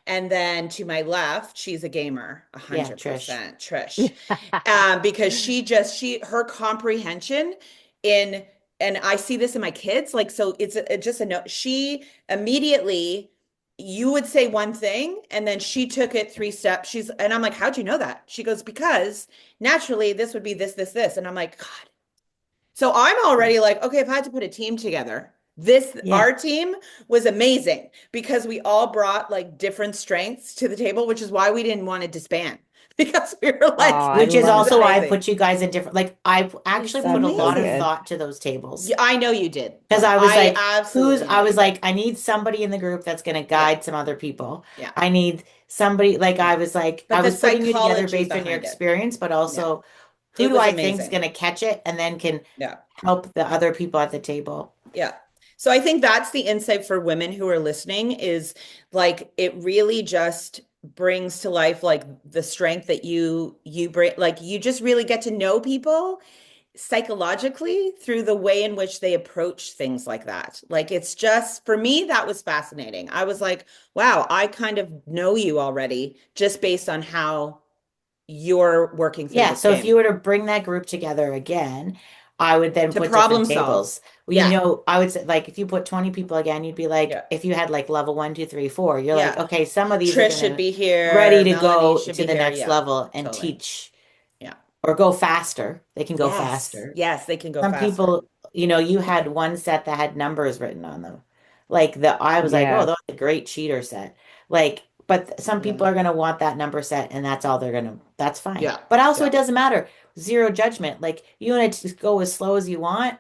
And then to my left, she's a gamer, Yeah, Trish. 100%, Trish. Because her comprehension in, and I see this in my kids, like, so it's just a note. She immediately, you would say one thing, and then she took it 3 steps. And I'm like, how'd you know that? She goes, because naturally this would be this, this, this. And I'm like, God. So I'm Yeah. already like, okay, if I had to put a team together, Yeah. our team was amazing because we all brought like different strengths to the table, which is why we didn't want to disband. because we were Oh, like, I Which is this love is also why I that. amazing. put you guys in different, like I actually put That's a so lot of Amazing. good. thought to those tables. Yeah, I know you did. Because I was I like, absolutely I know was you did. like, I need somebody in the group that's going to Yeah. guide some other people. Yeah. I need somebody, Yeah. I But the was putting you together psychology based on your behind it. experience, but Yeah. also who It do was I think is amazing. going to catch it and then can Yeah. help the other people at the table. Yeah. So I think that's the insight for women who are listening is like it really just brings to life like the strength that you bring, like you just really get to know people psychologically through the way in which they approach things like that. Like it's just for me that was fascinating. I was like, wow, I kind of know you already just based on how you're working through Yeah, this so if you game were to bring that group together again, I would then to put different problem solve. tables. Well, Yeah. I would say like if you put 20 people again, you'd be like, Yeah. if you had like level one, two, three, four, you're like, Yeah. okay, some of these are Trish should gonna be ready here. to Melanie go should to be the here. next Yeah, level and totally. teach Yeah. or go faster. They can go Yes. faster. Yes, they can go Some faster. people, you had one set that had numbers written on them. I was like, oh, Yeah. that's a great cheater set. But some Yeah. people are going to want that number set and that's all that's fine. Yeah. But also it Yeah. doesn't matter. Zero judgment. Like you want to just go as slow as you want.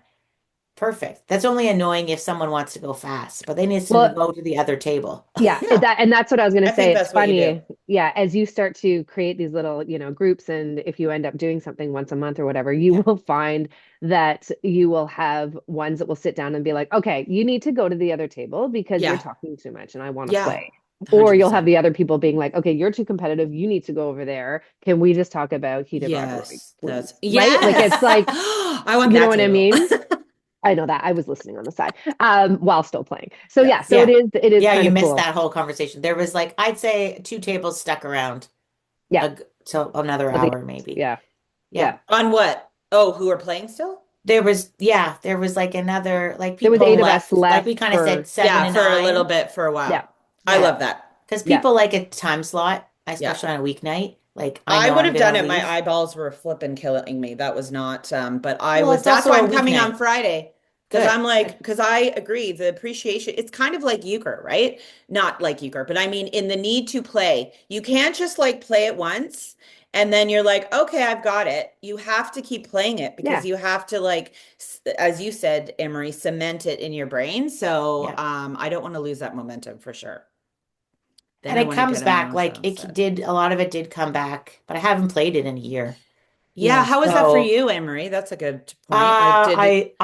Perfect. That's only annoying if someone wants to go fast, but they need to Well, go to the other table. yeah, Yeah. and that's what I was going I to say. think It's that's what you do. funny. Yeah, as you start to create these little, groups, and if you end up doing something once a month or whatever, you Yeah. will find that you will have ones that will sit down and be like, okay, you need to go to the other table because you're Yeah. talking too much and I want to Yeah. play. Or you'll have 100%. the other people being like, okay, you're too competitive. You need to go over there. Can we just talk about heated rivalry, Yes, please? that's Right? Like it's yes. like, I want you know that what I table. mean? I know that I was listening on the side while still playing. So yeah, Yes. so Yeah. it is Yeah, kind you of missed cool. that whole conversation. There was I'd say two tables stuck around Yeah. till another Till the hour end. maybe. Yeah. Yeah. Yeah. On what? Oh, who are playing still? There was another, There was people 8 of us left. Like we left kind of said for, seven Yeah, to for a little nine. bit for a yeah. while. I Yeah. love that. Because Yeah. people like a time slot, Yeah. especially on a weeknight. Like I I know would I'm have done gonna it. My leave. eyeballs were flipping killing me. That was not, but Well, it's that's also why a I'm coming weeknight. on Friday. Because Good, I'm good. like, because I agree, the appreciation, it's kind of like euchre, right? Not like euchre, but I mean, in the need to play, you can't just like play it once and then you're like, okay, I've got it. You have to keep playing it because Yeah. you have to like, as you said, Emery, cement it in your brain. So Yeah. I don't want to lose that momentum for sure. Then And I it want to comes get a back. more Like set. a lot of it did come back, but I haven't played it in a year. Yeah, how was that for So you, Emery? That's a good point. Like,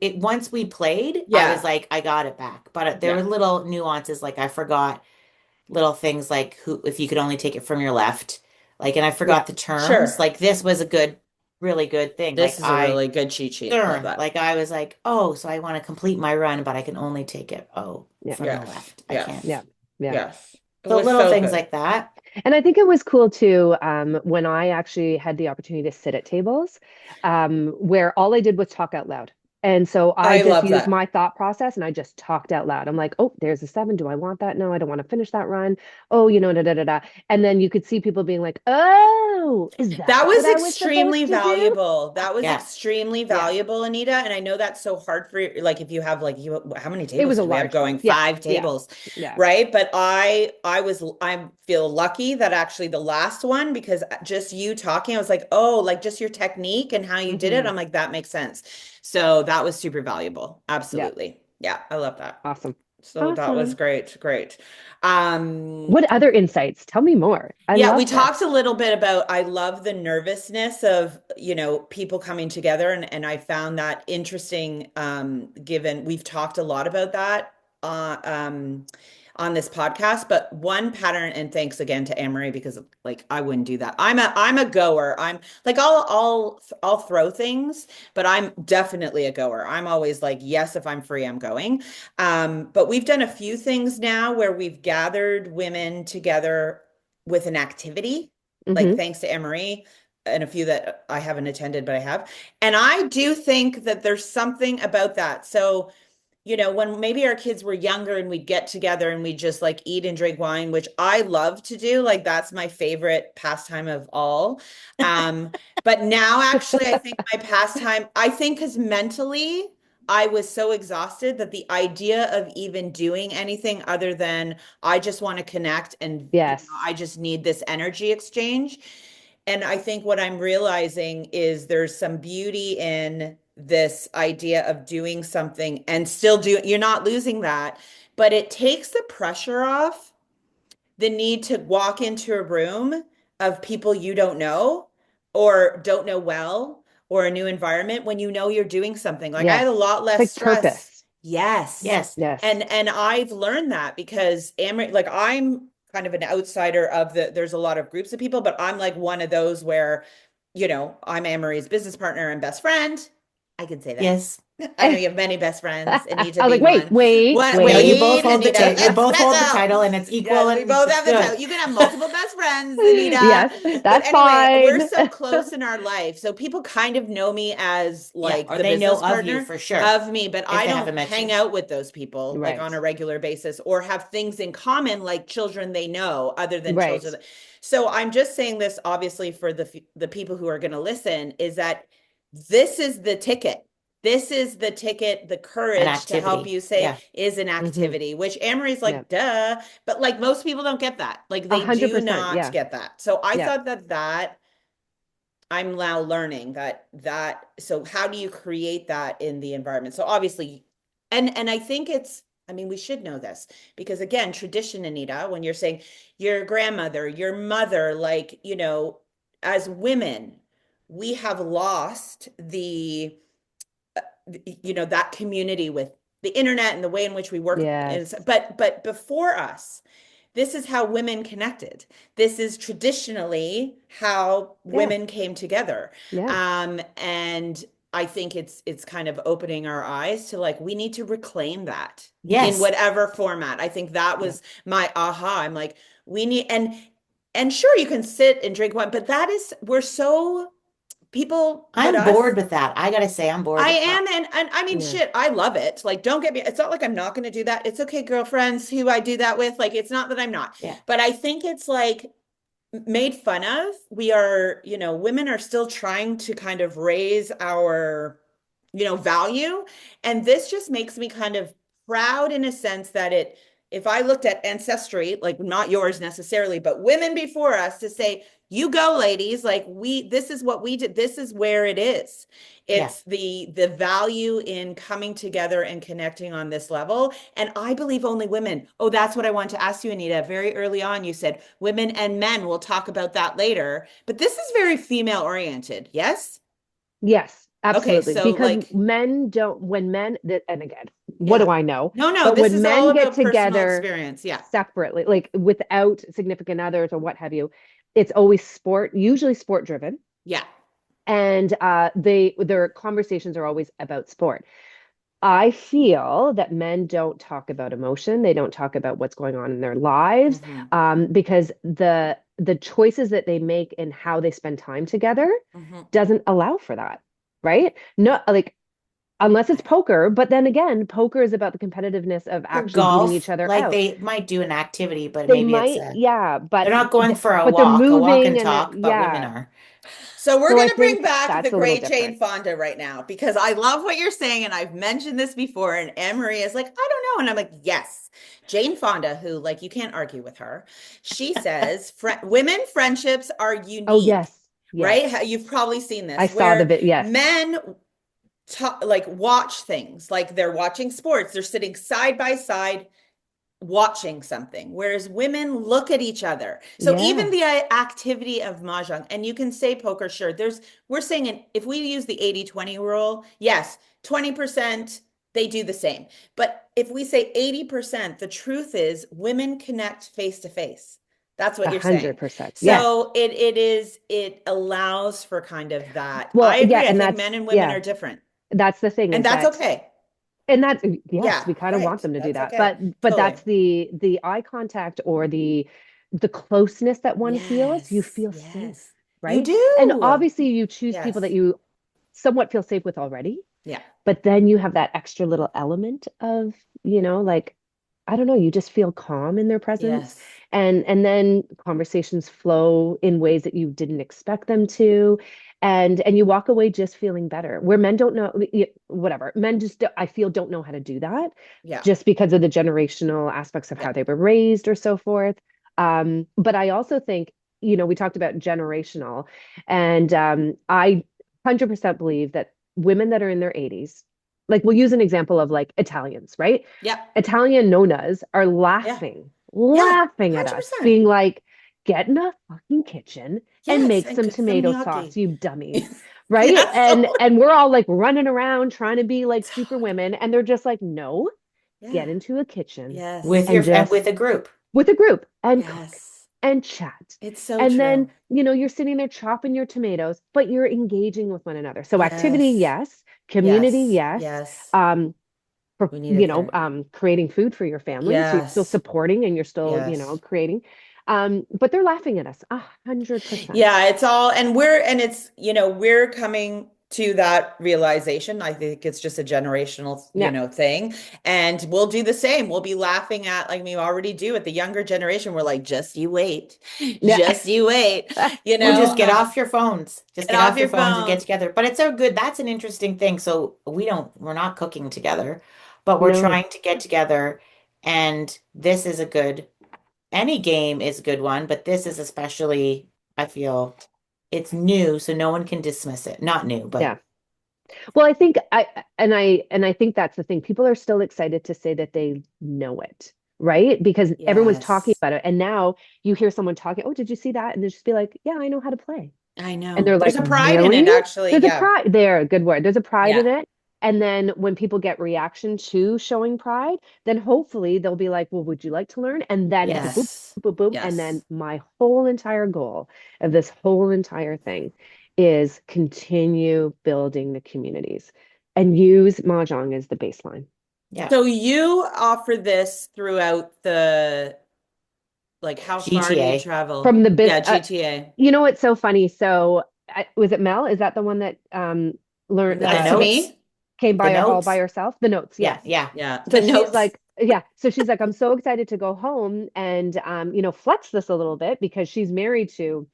did it? once we played, I was Yeah, like, I got it back. But there yeah, were little nuances, like I forgot little things like if you could only take it from your left, and I Yeah. forgot the terms. sure. Like this was a really good thing. This is a really good cheat sheet. Love Turn, that. I was like, oh, so I want to complete my run, but I can only take it, Yeah. from the Yes, left. I can't. Yeah. yes, Yeah. yes. It So was little so things good. like that. And I think it was cool too, when I actually had the opportunity to sit at tables, where all I did was talk out loud. And so I I just love used that. my thought process and I just talked out loud. I'm like, oh, there's a seven. Do I want that? No, I don't want to finish that run. Oh, da da da da. And then you could see people being like, oh, is that That what was I was supposed extremely to do? valuable. That was Yeah. extremely Yeah. valuable, Anita. And I know that's so hard for like if you have like you how many It tables was a did we have large going? group. Yeah. Five Yeah. tables, Yeah. right? But I feel lucky that actually the last one because just you talking, I was like, oh, like just your technique and how you did it. Hmm. I'm like, that makes sense. So that was super valuable. Yeah. Absolutely. Yeah, I love that. Awesome. So that was Awesome. great. Great. Um, What other insights? Tell me more. I yeah, we love talked this. a little bit about I love the nervousness of, people coming together and I found that interesting given we've talked a lot about that on this podcast, but one pattern and thanks again to Anne-Marie because like I wouldn't do that. I'm a goer. I'm like I'll throw things, but I'm definitely a goer. I'm always like yes, if I'm free, I'm going. But we've done a few things now where we've gathered women together with an activity, like Hmm. thanks to Emery and a few that I haven't attended, but I have. And I do think that there's something about that. So, when maybe our kids were younger and we'd get together and we'd just like eat and drink wine, which I love to do, like that's my favorite pastime of all. Um, but now actually I think my pastime, I think because mentally I was so exhausted that the idea of even doing anything other than I just want to connect and Yes. I just need this energy exchange. And I think what I'm realizing is there's some beauty in this idea of doing something and still you're not losing that, but it takes the pressure off the need to walk into a room of people you don't know or don't know well or a new environment when you know you're doing something. Like I had a Yes. lot It's less like stress. purpose. Yes. Yes. Yes. And I've learned that because like I'm kind of an outsider of there's a lot of groups of people, but I'm like one of those where, I'm Anne-Marie's business partner and best friend. I can say that. Yes. I know you have many best friends, I Anita was like, being wait, one. wait, No, you wait. both hold the Anita, you both hold the espresso. title and it's equal Yes, we and both it's have the good. title. You can have multiple best friends, Anita. Yes, But that's anyway, we're fine. so close in our life. So people kind of know me as Yeah, like or the they know business of you partner for sure of me, but if I they don't haven't met hang you. out with those people like on Right. a regular basis or have things in common like children they know other than Right. children. So I'm just saying this obviously for the people who are going to listen is that this is the ticket. This is the ticket, the An courage to help activity. you say Yeah. is an Hmm. activity, which Amory's Yeah. like, duh. But like most people don't get that. Like A they hundred do percent. not Yeah. get that. So I Yeah. thought that I'm now learning so how do you create that in the environment? So obviously, and I think I mean, we should know this because again, tradition, Anita, when you're saying your grandmother, your mother, like, as women, we have lost that community with the internet and the way in which we work. Yes. But before us, this is how women connected. This is traditionally how Yeah. women came together. Yeah. And I think it's kind of opening our eyes to like we need to reclaim that in Yes. whatever format. I think that Yeah. was my aha. I'm like, we need and sure you can sit and drink wine, but we're so people put I'm us bored with that. I gotta say, I'm bored I with that. am, and I mean, Yeah. shit, I love it. Like, don't get me, it's not like I'm not going to do that. It's okay, girlfriends who I do that with. Like, it's not that I'm not, Yeah. but I think it's like made fun of. We are, women are still trying to kind of raise our, value. And this just makes me kind of proud in a sense that if I looked at ancestry, like not yours necessarily, but women before us to say, you go, ladies, like this is what we did. This is where it is. Yeah. It's the value in coming together and connecting on this level. And I believe only women. Oh, that's what I want to ask you, Anita. Very early on, you said women and men. We'll talk about that later. But this is very female oriented. Yes? Yes, Okay, absolutely. so Because like, men don't, when men, and again, what do yeah. I know? No, But this when is all men get about personal together experience. Yeah. separately, like without significant others or what have you, it's always sport, usually sport driven. Yeah. And their conversations are always about sport. I feel that men don't talk about emotion. They don't talk about what's going on in their lives, Hmm. because the choices that they make and how they spend time together Hmm. doesn't allow for that, right? No, like unless it's poker, but then again, poker is about the competitiveness of Or actually beating each golf, other like out. they might do an activity, but They maybe might, yeah, they're not going for but they're a walk moving and and talk, but women yeah. are. So we're So I going to bring think back the that's a little great Jane different. Fonda right now because I love what you're saying. And I've mentioned this before. And Anne Marie is like, I don't know. And I'm like, yes. Jane Fonda, who like you can't argue with her, she says women friendships are Oh unique, yes, yes. right? You've probably seen I this saw the where bit. Yes, men like watch things like they're watching sports, they're sitting side by side watching something, whereas women look at each other. So even yeah, the activity of mahjong, and you can say poker, sure, we're saying if we use the 80-20 rule, yes, 20% they do the same. But if we say 80%, the truth is women connect face to face. That's what a you're hundred saying. percent. Yes. So it allows for kind of that. I Well, yeah, agree. I and think men and women are different. that's the thing And is that's that okay. and that's yes, Yeah, we kind of want right. them to do That's that. okay. But Totally. that's the eye contact or the closeness that one feels, you Yes, feel safe, yes. You right? And do. obviously you choose people that Yes. you somewhat feel safe with already, Yeah. but then you have that extra little element of, like I don't know, you just feel calm in their presence Yes. and then conversations flow in ways that you didn't expect them to. and you walk away just feeling better. Where men don't know, whatever. Men just I feel don't know how to do that Yeah. just because of the generational aspects of Yeah. how they were raised or so forth. But I also think, we talked about generational, and I 100% believe that women that are in their 80s, like we'll use an example of like Italians, right? Yeah. Italian nonas are Yeah. Yeah. laughing at us, 100%. being like, get in a fucking kitchen and Yes. make And some cook some tomato sauce, gnocchi. you dummies. Right? Yeah. And we're all like running around trying to be like super women. And they're just like, no, Yeah. get into a kitchen with Yes. and your and just with a group. with a group and cook Yes. and chat. It's so And then, true. you're sitting there chopping your tomatoes, but you're engaging with one another. So activity, Yes. yes. Community, Yes. yes. Yes. Um, for, We need it there. creating food for your family. So you're still Yes. supporting and you're still, Yes. creating. But they're laughing at us 100%. Yeah, it's all, and it's, we're coming to that realization. I think it's just a generational, Yeah. thing. And we'll do the same. We'll be laughing at, like we already do at the younger generation. We're like, just you wait. Yeah. Just you wait. Or just get off your phones. Just Get get off off your your phones and get phone. together. But it's so good. That's an interesting thing. So we're not cooking together, but we're No. trying to get together. And this is a good, any game is a good one, but this is especially, I feel it's new, so no one can dismiss it. Not new, Yeah. but Well, I think I think that's the thing. People are still excited to say that they know it, right? Because everyone's talking Yes. about it. And now you hear someone talking, "Oh, did you see that?" And they just be like, "Yeah, I know how to play." I And know. they're like, There's a pride in "Really?" it, actually. There's a Yeah. pride there, good word. There's a pride in Yeah. it. And then when people get reaction to showing pride, then hopefully they'll be like, "Well, would you like to learn?" And then it's a boom, Yes. boom, boom. And then Yes. my whole entire goal of this whole entire thing is continue building the communities and use Mahjong as the baseline. yeah. So you offer this throughout like, how far do you GTA. travel? From the bit, Yeah, GTA. what's so funny? So was it Mel? Is that the one that learned With the That's to notes. me. came The by all by notes. herself? The notes, Yeah, yes. yeah. Yeah, So the she's notes. like, yeah. So she's like, I'm so excited to go home and flex this a little bit because she's married to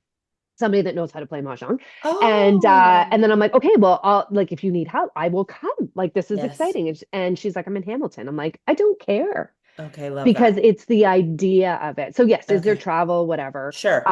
somebody that knows how to play mahjong. And Oh, then I'm like, okay, well, I'll like if you need help, I will come. Like this is yes. exciting. And she's like, I'm in Hamilton. I'm like, I don't care Okay, love because that. it's the idea of it. So yes, is there Okay, travel, whatever. sure.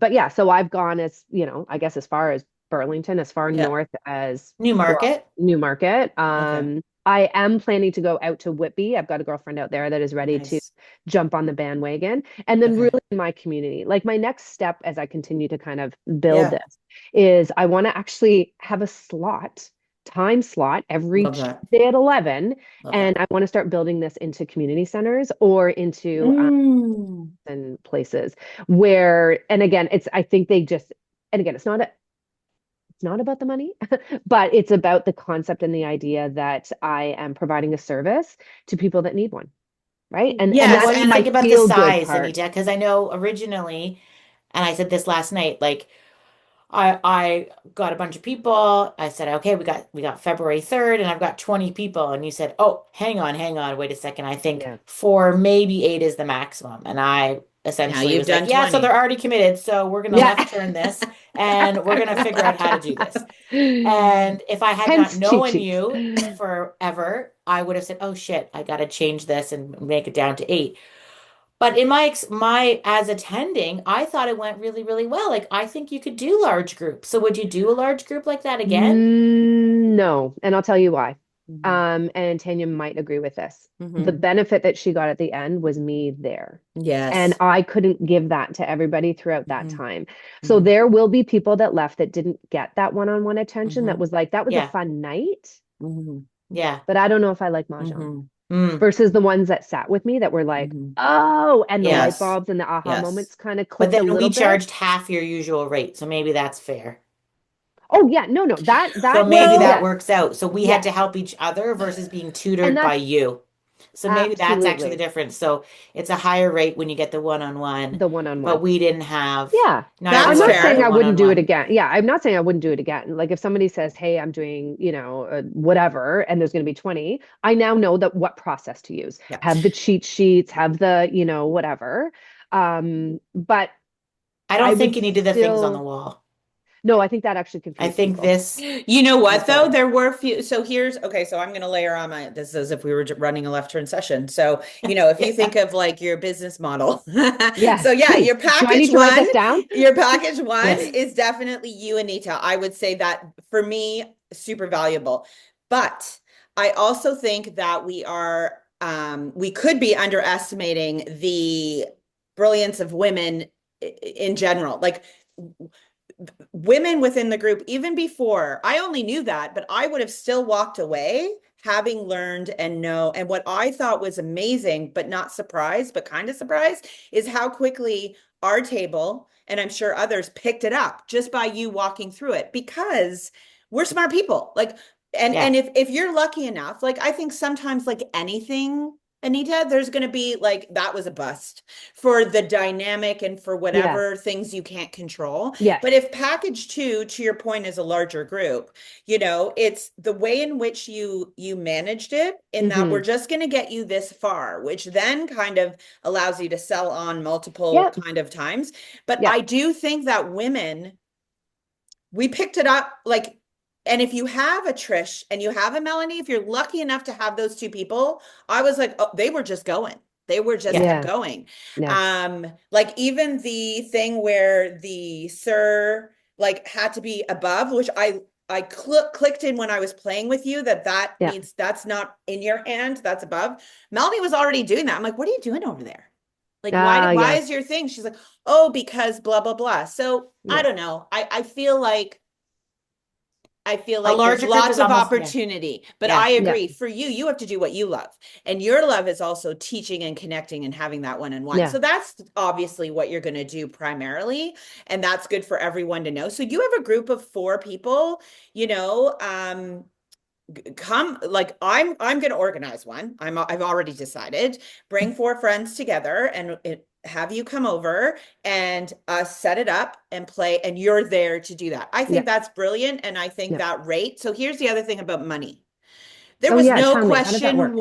But yeah, so I've gone as, I guess as far as Burlington, as far Yeah. north as well, Newmarket. Newmarket. Okay, I am planning to go out to Whitby. I've got a girlfriend out there that is ready to nice. jump on the bandwagon. And then Okay. really in my community, like my next step as I continue to kind of build Yeah, this is I want to actually have a time slot every love that. Tuesday at 11, Love and that. I want to start building this into community centers or into Mm. and places where, and again, I think they just, and again, it's not about the money, but it's about the concept and the idea that I am providing a service to people that need one, right? And So Yes, what that's do you and think my about the feel good size, part. Anita? Because I know originally, and I said this last night, like I got a bunch of people. I said, okay, we got February 3rd and I've got 20 people. And you said, oh, hang on, wait a second. I think Yeah. four, maybe eight is the maximum. And I now essentially you've was like, done yeah, so they're 20. already committed. So we're gonna Yeah. left turn this and we're gonna figure out how to do this. And if I had not Hence cheat known sheets. you forever, I would have said, oh shit, I gotta change this and make it down to eight. But in my as attending, I thought it went really, really well. Like I think you could do large groups. So would you do a large group like that again? No, and I'll tell you why. Mhm. And Tanya might agree with this. The Mhm. benefit that she got at the end was me there. And Yes. I couldn't give that to everybody throughout that Hmm. time. So Hmm. there will be people that left that didn't get that one-on-one attention that Hmm. was like, that was a Yeah. fun night, Hmm. Yeah. but I don't know if I like Mahjong. Hmm. Mm, Versus the ones that sat with me that were like, Hmm. oh, and the yeah. light Yes. bulbs and the aha Yes. moments kind of But clicked a then we little bit. charged half your usual rate. So maybe that's fair. Oh yeah, no, that So maybe that Well, yes, works out. So we had to yes. help each other versus being And tutored by that's you. So maybe that's actually the absolutely difference. So it's a higher rate when you get the one-on-one, the but one-on-one. we didn't have, Yeah. not I'm that's everyone not had saying the fair. I wouldn't do it one-on-one. again. Yeah, I'm not saying I wouldn't do it again. Like if somebody says, "Hey, I'm doing, whatever," and there's going to be 20, I now know that what process to use. Yeah. Have the cheat sheets, have the, whatever. But I I don't would think you needed the things on the still wall. No, I think that actually I confused think people. this You know is what, though? better. There were a few. So here's, okay, so I'm going to layer on this is as if we were running a left turn session. So, if you Yeah. think of like your business model. So Yes, yeah, please. Do I need to write this down? your package one Yes. is definitely you, Anita. I would say that for me, super valuable. But I also think that we could be underestimating the brilliance of women in general. Like women within the group, even before I only knew that, but I would have still walked away having learned and what I thought was amazing, but not surprised, but kind of surprised, is how quickly our table, and I'm sure others, picked it up just by you walking through it, because we're smart people. Like, and Yeah. if you're lucky enough, like I think sometimes like anything, Anita, there's going to be like that was a bust for the dynamic and for Yeah. whatever things you can't control. Yes. But if package two, to your point, is a larger group, it's the way in which you managed it, in that we're Hmm. just going to get you this far, which then kind of allows you to sell on multiple Yeah. kind of times. But Yeah. I do think that women, we picked it up like, and if you have a Trish and you have a Melanie, if you're lucky enough to have those two people, I was like, oh, they were just going. They were just Yeah. kept Yeah. going. Yeah. Like even the thing where the sir like had to be above, which I clicked in when I was playing with you that Yeah. means that's not in your hand, that's above. Melanie was already doing that. I'm like, what are you doing over there? Like, why Yeah. is your thing? She's like, oh, because blah, blah, blah. So I Yeah. don't know. I feel like there's larger group lots is of almost, yeah. opportunity, but Yeah. I Yeah. agree. For you, you have to do what you love. And your love is also teaching and connecting and having that one-on-one. Yeah. So that's obviously what you're going to do primarily. And that's good for everyone to know. So you have a group of 4 people, come, like I'm going to organize one. I've already decided. Bring 4 friends together and have you come over and set it up and play, and you're there to do that. I Yeah. think that's brilliant, and I think Yeah. that rate. So here's the other thing about money. There Oh was yeah. no Tell me, how does that question work?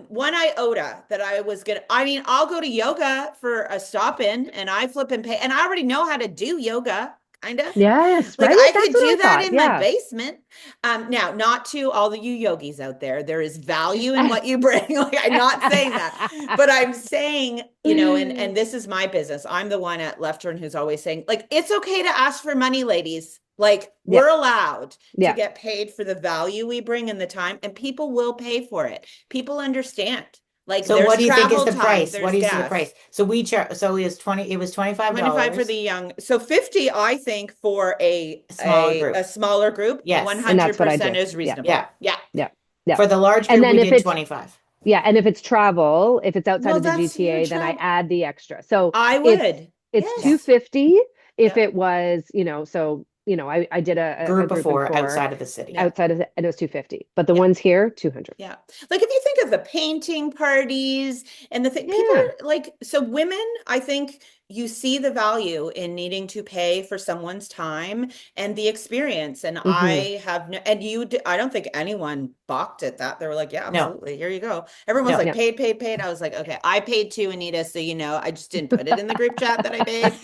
one iota that I was gonna. I mean, I'll go to yoga for a stop in, and I flip and pay, and I already know how to do yoga, kind of. Yes, Like right? I That's could what do I that thought. in my Yeah. basement. Now, not to all of you yogis out there. There is value in what you bring. Like I'm not saying that, but I'm saying, and this is my business. I'm the one at Left Turn who's always saying, like, it's okay to ask for money, ladies. Like Yeah. we're allowed to Yeah. get paid for the value we bring and the time, and people will pay for it. People understand. Like So there's what do you think is travel the time, price? What there's do you see the price? gas. So it was 25 for the $25, young. So 50, I think, for a a smaller a, group. a smaller group, Yes. And that's what I 100% do. is Yeah. Yeah. reasonable. Yeah. Yeah. Yeah. For the large And group, then we if did it's 25. yeah, and if it's travel, if it's outside Well, of the that's your GTA, then I travel. add the extra. So I it's would. it's Yeah. Yes. 250 if Yeah. it was, so I did a Group of group in four four outside of the city. Yeah. outside of it, and it was 250. But the Yeah. ones here, 200. Yeah. Like if you think of the painting parties and the thing, people Yeah. are like, so women, I think you see the value in needing to pay for someone's time and the experience. And Hmm. I have no, and I don't think anyone balked at that. They were like, yeah, No, absolutely. Here you go. Everyone's no. like, Yeah. paid, paid, paid. I was like, okay, I paid too, Anita. So, I just didn't put it in the group chat that I paid.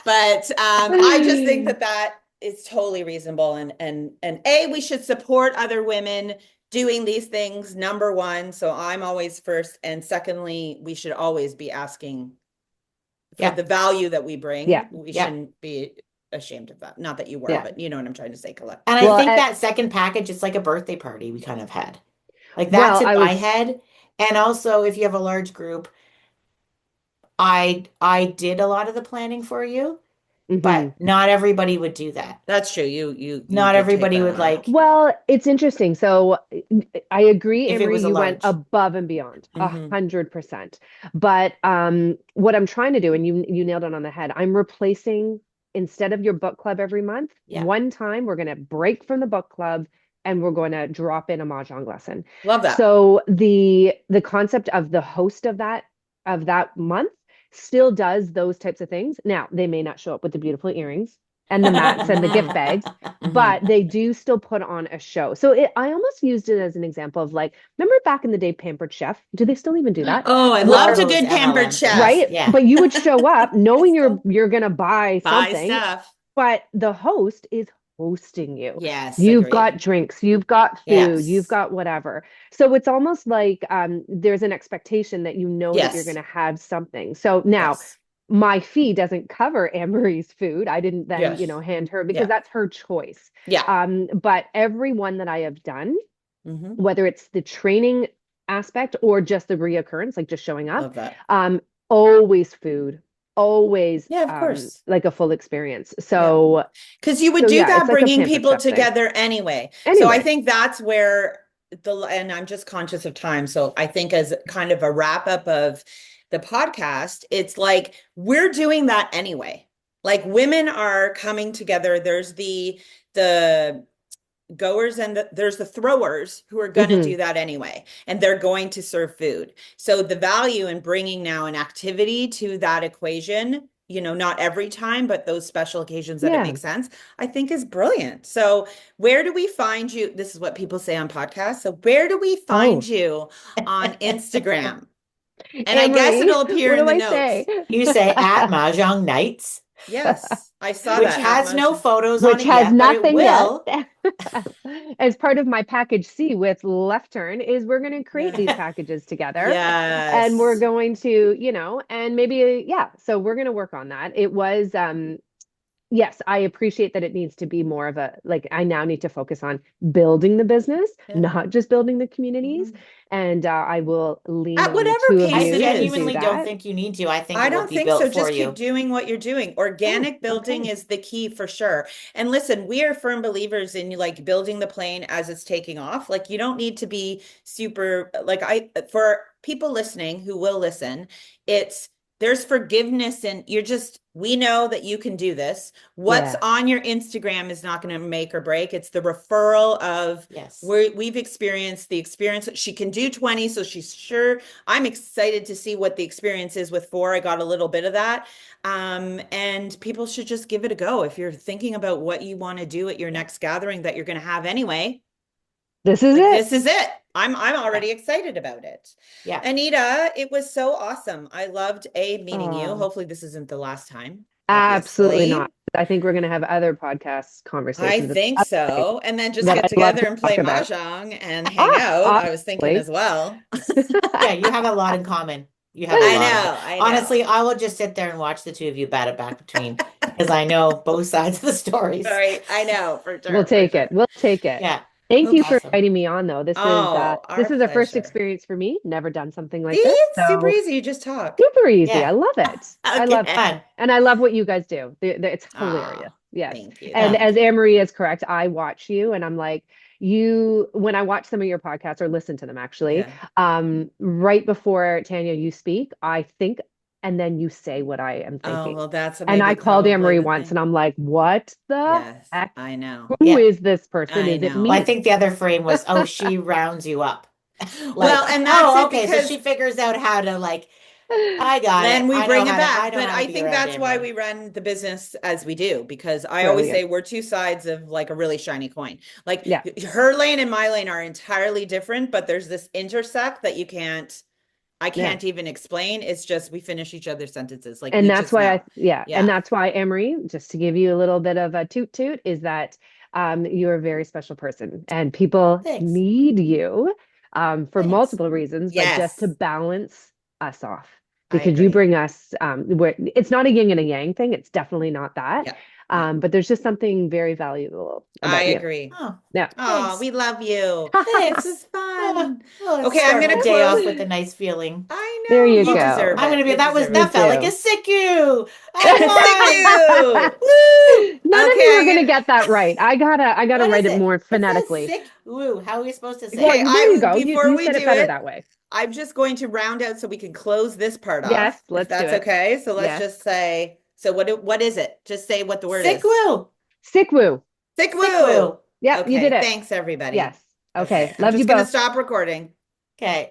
But I just think that is totally reasonable, and we should support other women doing these things, number one. So I'm always first, and secondly, we should always be asking for Yeah. the value that we bring. Yeah. We Yeah. shouldn't be ashamed of that. Not that you were, Yeah. but you know what I'm trying to say, Colette. And I Well, think that second package, it's like a birthday party we kind of had. Like that's well, in I my was head. And also if you have a large group, I did a lot of the planning for you, mhm. but not everybody would do that. That's true. You Not did take everybody that would on. like, Well, it's interesting. So I agree, if it Emery, was a you went large. above and beyond Hmm. 100%. But what I'm trying to do, and you nailed it on the head, I'm replacing instead of your book club every month, Yeah. one time we're going to break from the book club and we're going to drop in a Mahjong lesson. Love that. So the concept of the host of that month still does those types of things. Now, they may not show up with the beautiful earrings and the mats and the gift bags, Mhm. but they do still put on a show. So I almost used it as an example of like, remember back in the day, Pampered Chef? Do they still even do that? Oh, I All loved a Where, those good pampered MLM things. chef. right? Yeah. But you would show up I knowing you're still you're gonna buy buy something, stuff. but the host is hosting you. Yes, You've agreed. got drinks, you've got food, you've Yes. got whatever. So it's almost like there's an expectation that you know that you're going Yes. to have something. So now Yes. my fee doesn't cover Anne Marie's food. I didn't then, Yes. hand her because Yeah. that's her choice. Yeah. But everyone that I have done, Hmm. whether it's the training aspect or just the reoccurrence, like just showing up, Love that. um, always food, always Yeah, of course. like a full experience. Yeah. So Because you would so do yeah, it's that like a bringing pampered people chef thing. together anyway. So I Anyway, think that's where and I'm just conscious of time. So I think as kind of a wrap up of the podcast, it's like we're doing that anyway. Like women are coming together. There's the goers and there's the throwers who are going to hmm do that anyway, and they're going to serve food. So the value in bringing now an activity to that equation, not every time, but those special occasions that it yeah. makes sense, I think is brilliant. So where do we find you? This is what people say on podcasts. So where do we find Oh, you on Instagram? And I Anne guess Marie, it'll appear what in do the I say? notes. You say at Mahjong Nights, Yes, I saw which that at has no Motion. photos on Which it has yet, but it nothing yet. will. As part of my package C with Left Turn is we're going to create Yeah. these packages together and we're Yes. going to, and maybe, yeah, so we're going to work on that. It was, yes, I appreciate that it needs to be more of a like I now need to focus on building the business, Yeah. not just building the communities. Mhm. And I will lean At on the whatever two of I pace it you to is. do genuinely don't that. think you need to. I think I it will don't be think built so. for Just keep you. doing what you're doing. Oh, Organic building okay. is the key for sure. And listen, we are firm believers in like building the plane as it's taking off. Like you don't need to be super like for people listening who will listen, it's there's forgiveness and we know that you can do this. What's Yeah. on your Instagram is not going to make or break. It's the referral of Yes. we've experienced the experience. She can do 20, so she's sure. I'm excited to see what the experience is with 4. I got a little bit of that. And people should just give it a go. If you're thinking about what you want to do at your Yeah. next gathering that you're going to have anyway, This is like it. this is it. I'm Yeah. already excited about it. Yeah. Anita, it was so awesome. I loved meeting you. Oh, Hopefully this isn't the last time, absolutely not. obviously. I think we're going to have other podcast I conversations think so. And then just that get I'd love together to and talk play about. Mahjong and hang out. I was thinking Obviously. as well. Yeah, you have a lot in common. You have a lot of it. I know. Honestly, I will just sit there and watch the two of you bat it back between because I know both sides of the stories. Right. I know for We'll sure, for take it. sure. We'll take it. Yeah, Thank you for awesome. inviting me on, though. Oh, This our is a first pleasure. experience for me. Never done something See, like this. it's super So easy. You just talk. super easy. I Yeah, love it. I love it. Okay. fun. And I love what you guys do. It's hilarious. Oh, Yes. thank you. And Yeah. Thank as you. Anne Marie is correct, I watch you and I'm like, when I watch some of your podcasts or listen to them actually, Yeah. right before Tanya, you speak, I think, and then you say what I am Oh, thinking. well, that's And maybe I called Anne probably Marie the once and thing. I'm like, what the Yes, heck? I know. Who Yeah. is this person? I Is it Well, know. I me? think the other frame was, oh, she rounds you up. Like, Well, and that's oh, it okay, so because she figures out how to like, I got it. then we bring it I back. know But how to I be think around that's why Emery. we run the business as we do, because I always Brilliant. say we're two sides of like a really shiny coin. Like Yeah. her lane and my lane are entirely different, but there's this intersect that I Yeah. can't even explain. It's just we finish each other's sentences. Like And we that's just why know. and Yeah. that's why Emery, just to give you a little bit of a toot toot, is that you're a very special person and people Thanks. need you for Thanks. multiple reasons, but just to Yes, balance us off I because you agree. bring us where it's not a yin and a yang thing, it's definitely not that. Yeah. Yeah. But there's just something very valuable I about you. agree. Oh, Yeah. Oh, thanks. we love you. This Thanks. is Oh, fun. well, let's Okay, I'm start gonna my day close. off with a nice feeling. I There know you you go. deserve I'm it. gonna be You deserve Me that it. felt like a too. sick you. Sick I won. you. Woo! None of Okay, you are I'm gonna gonna. get that right. I gotta What is write it it? more It says phonetically. sick woo. How are we supposed to say Well, Okay, it? there you I'm go. before You we said it do better it, that way. I'm just going to round out so we can close this part Yes, off, if let's do that's it. okay. So let's Yes. just say, so what is it? Just say what the word Sick is. woo. Sick woo. Sick Sick woo. woo. Yep, you did Okay, it. thanks everybody. Yes. Okay. Okay, I'm Love you just gonna both. stop recording. Okay.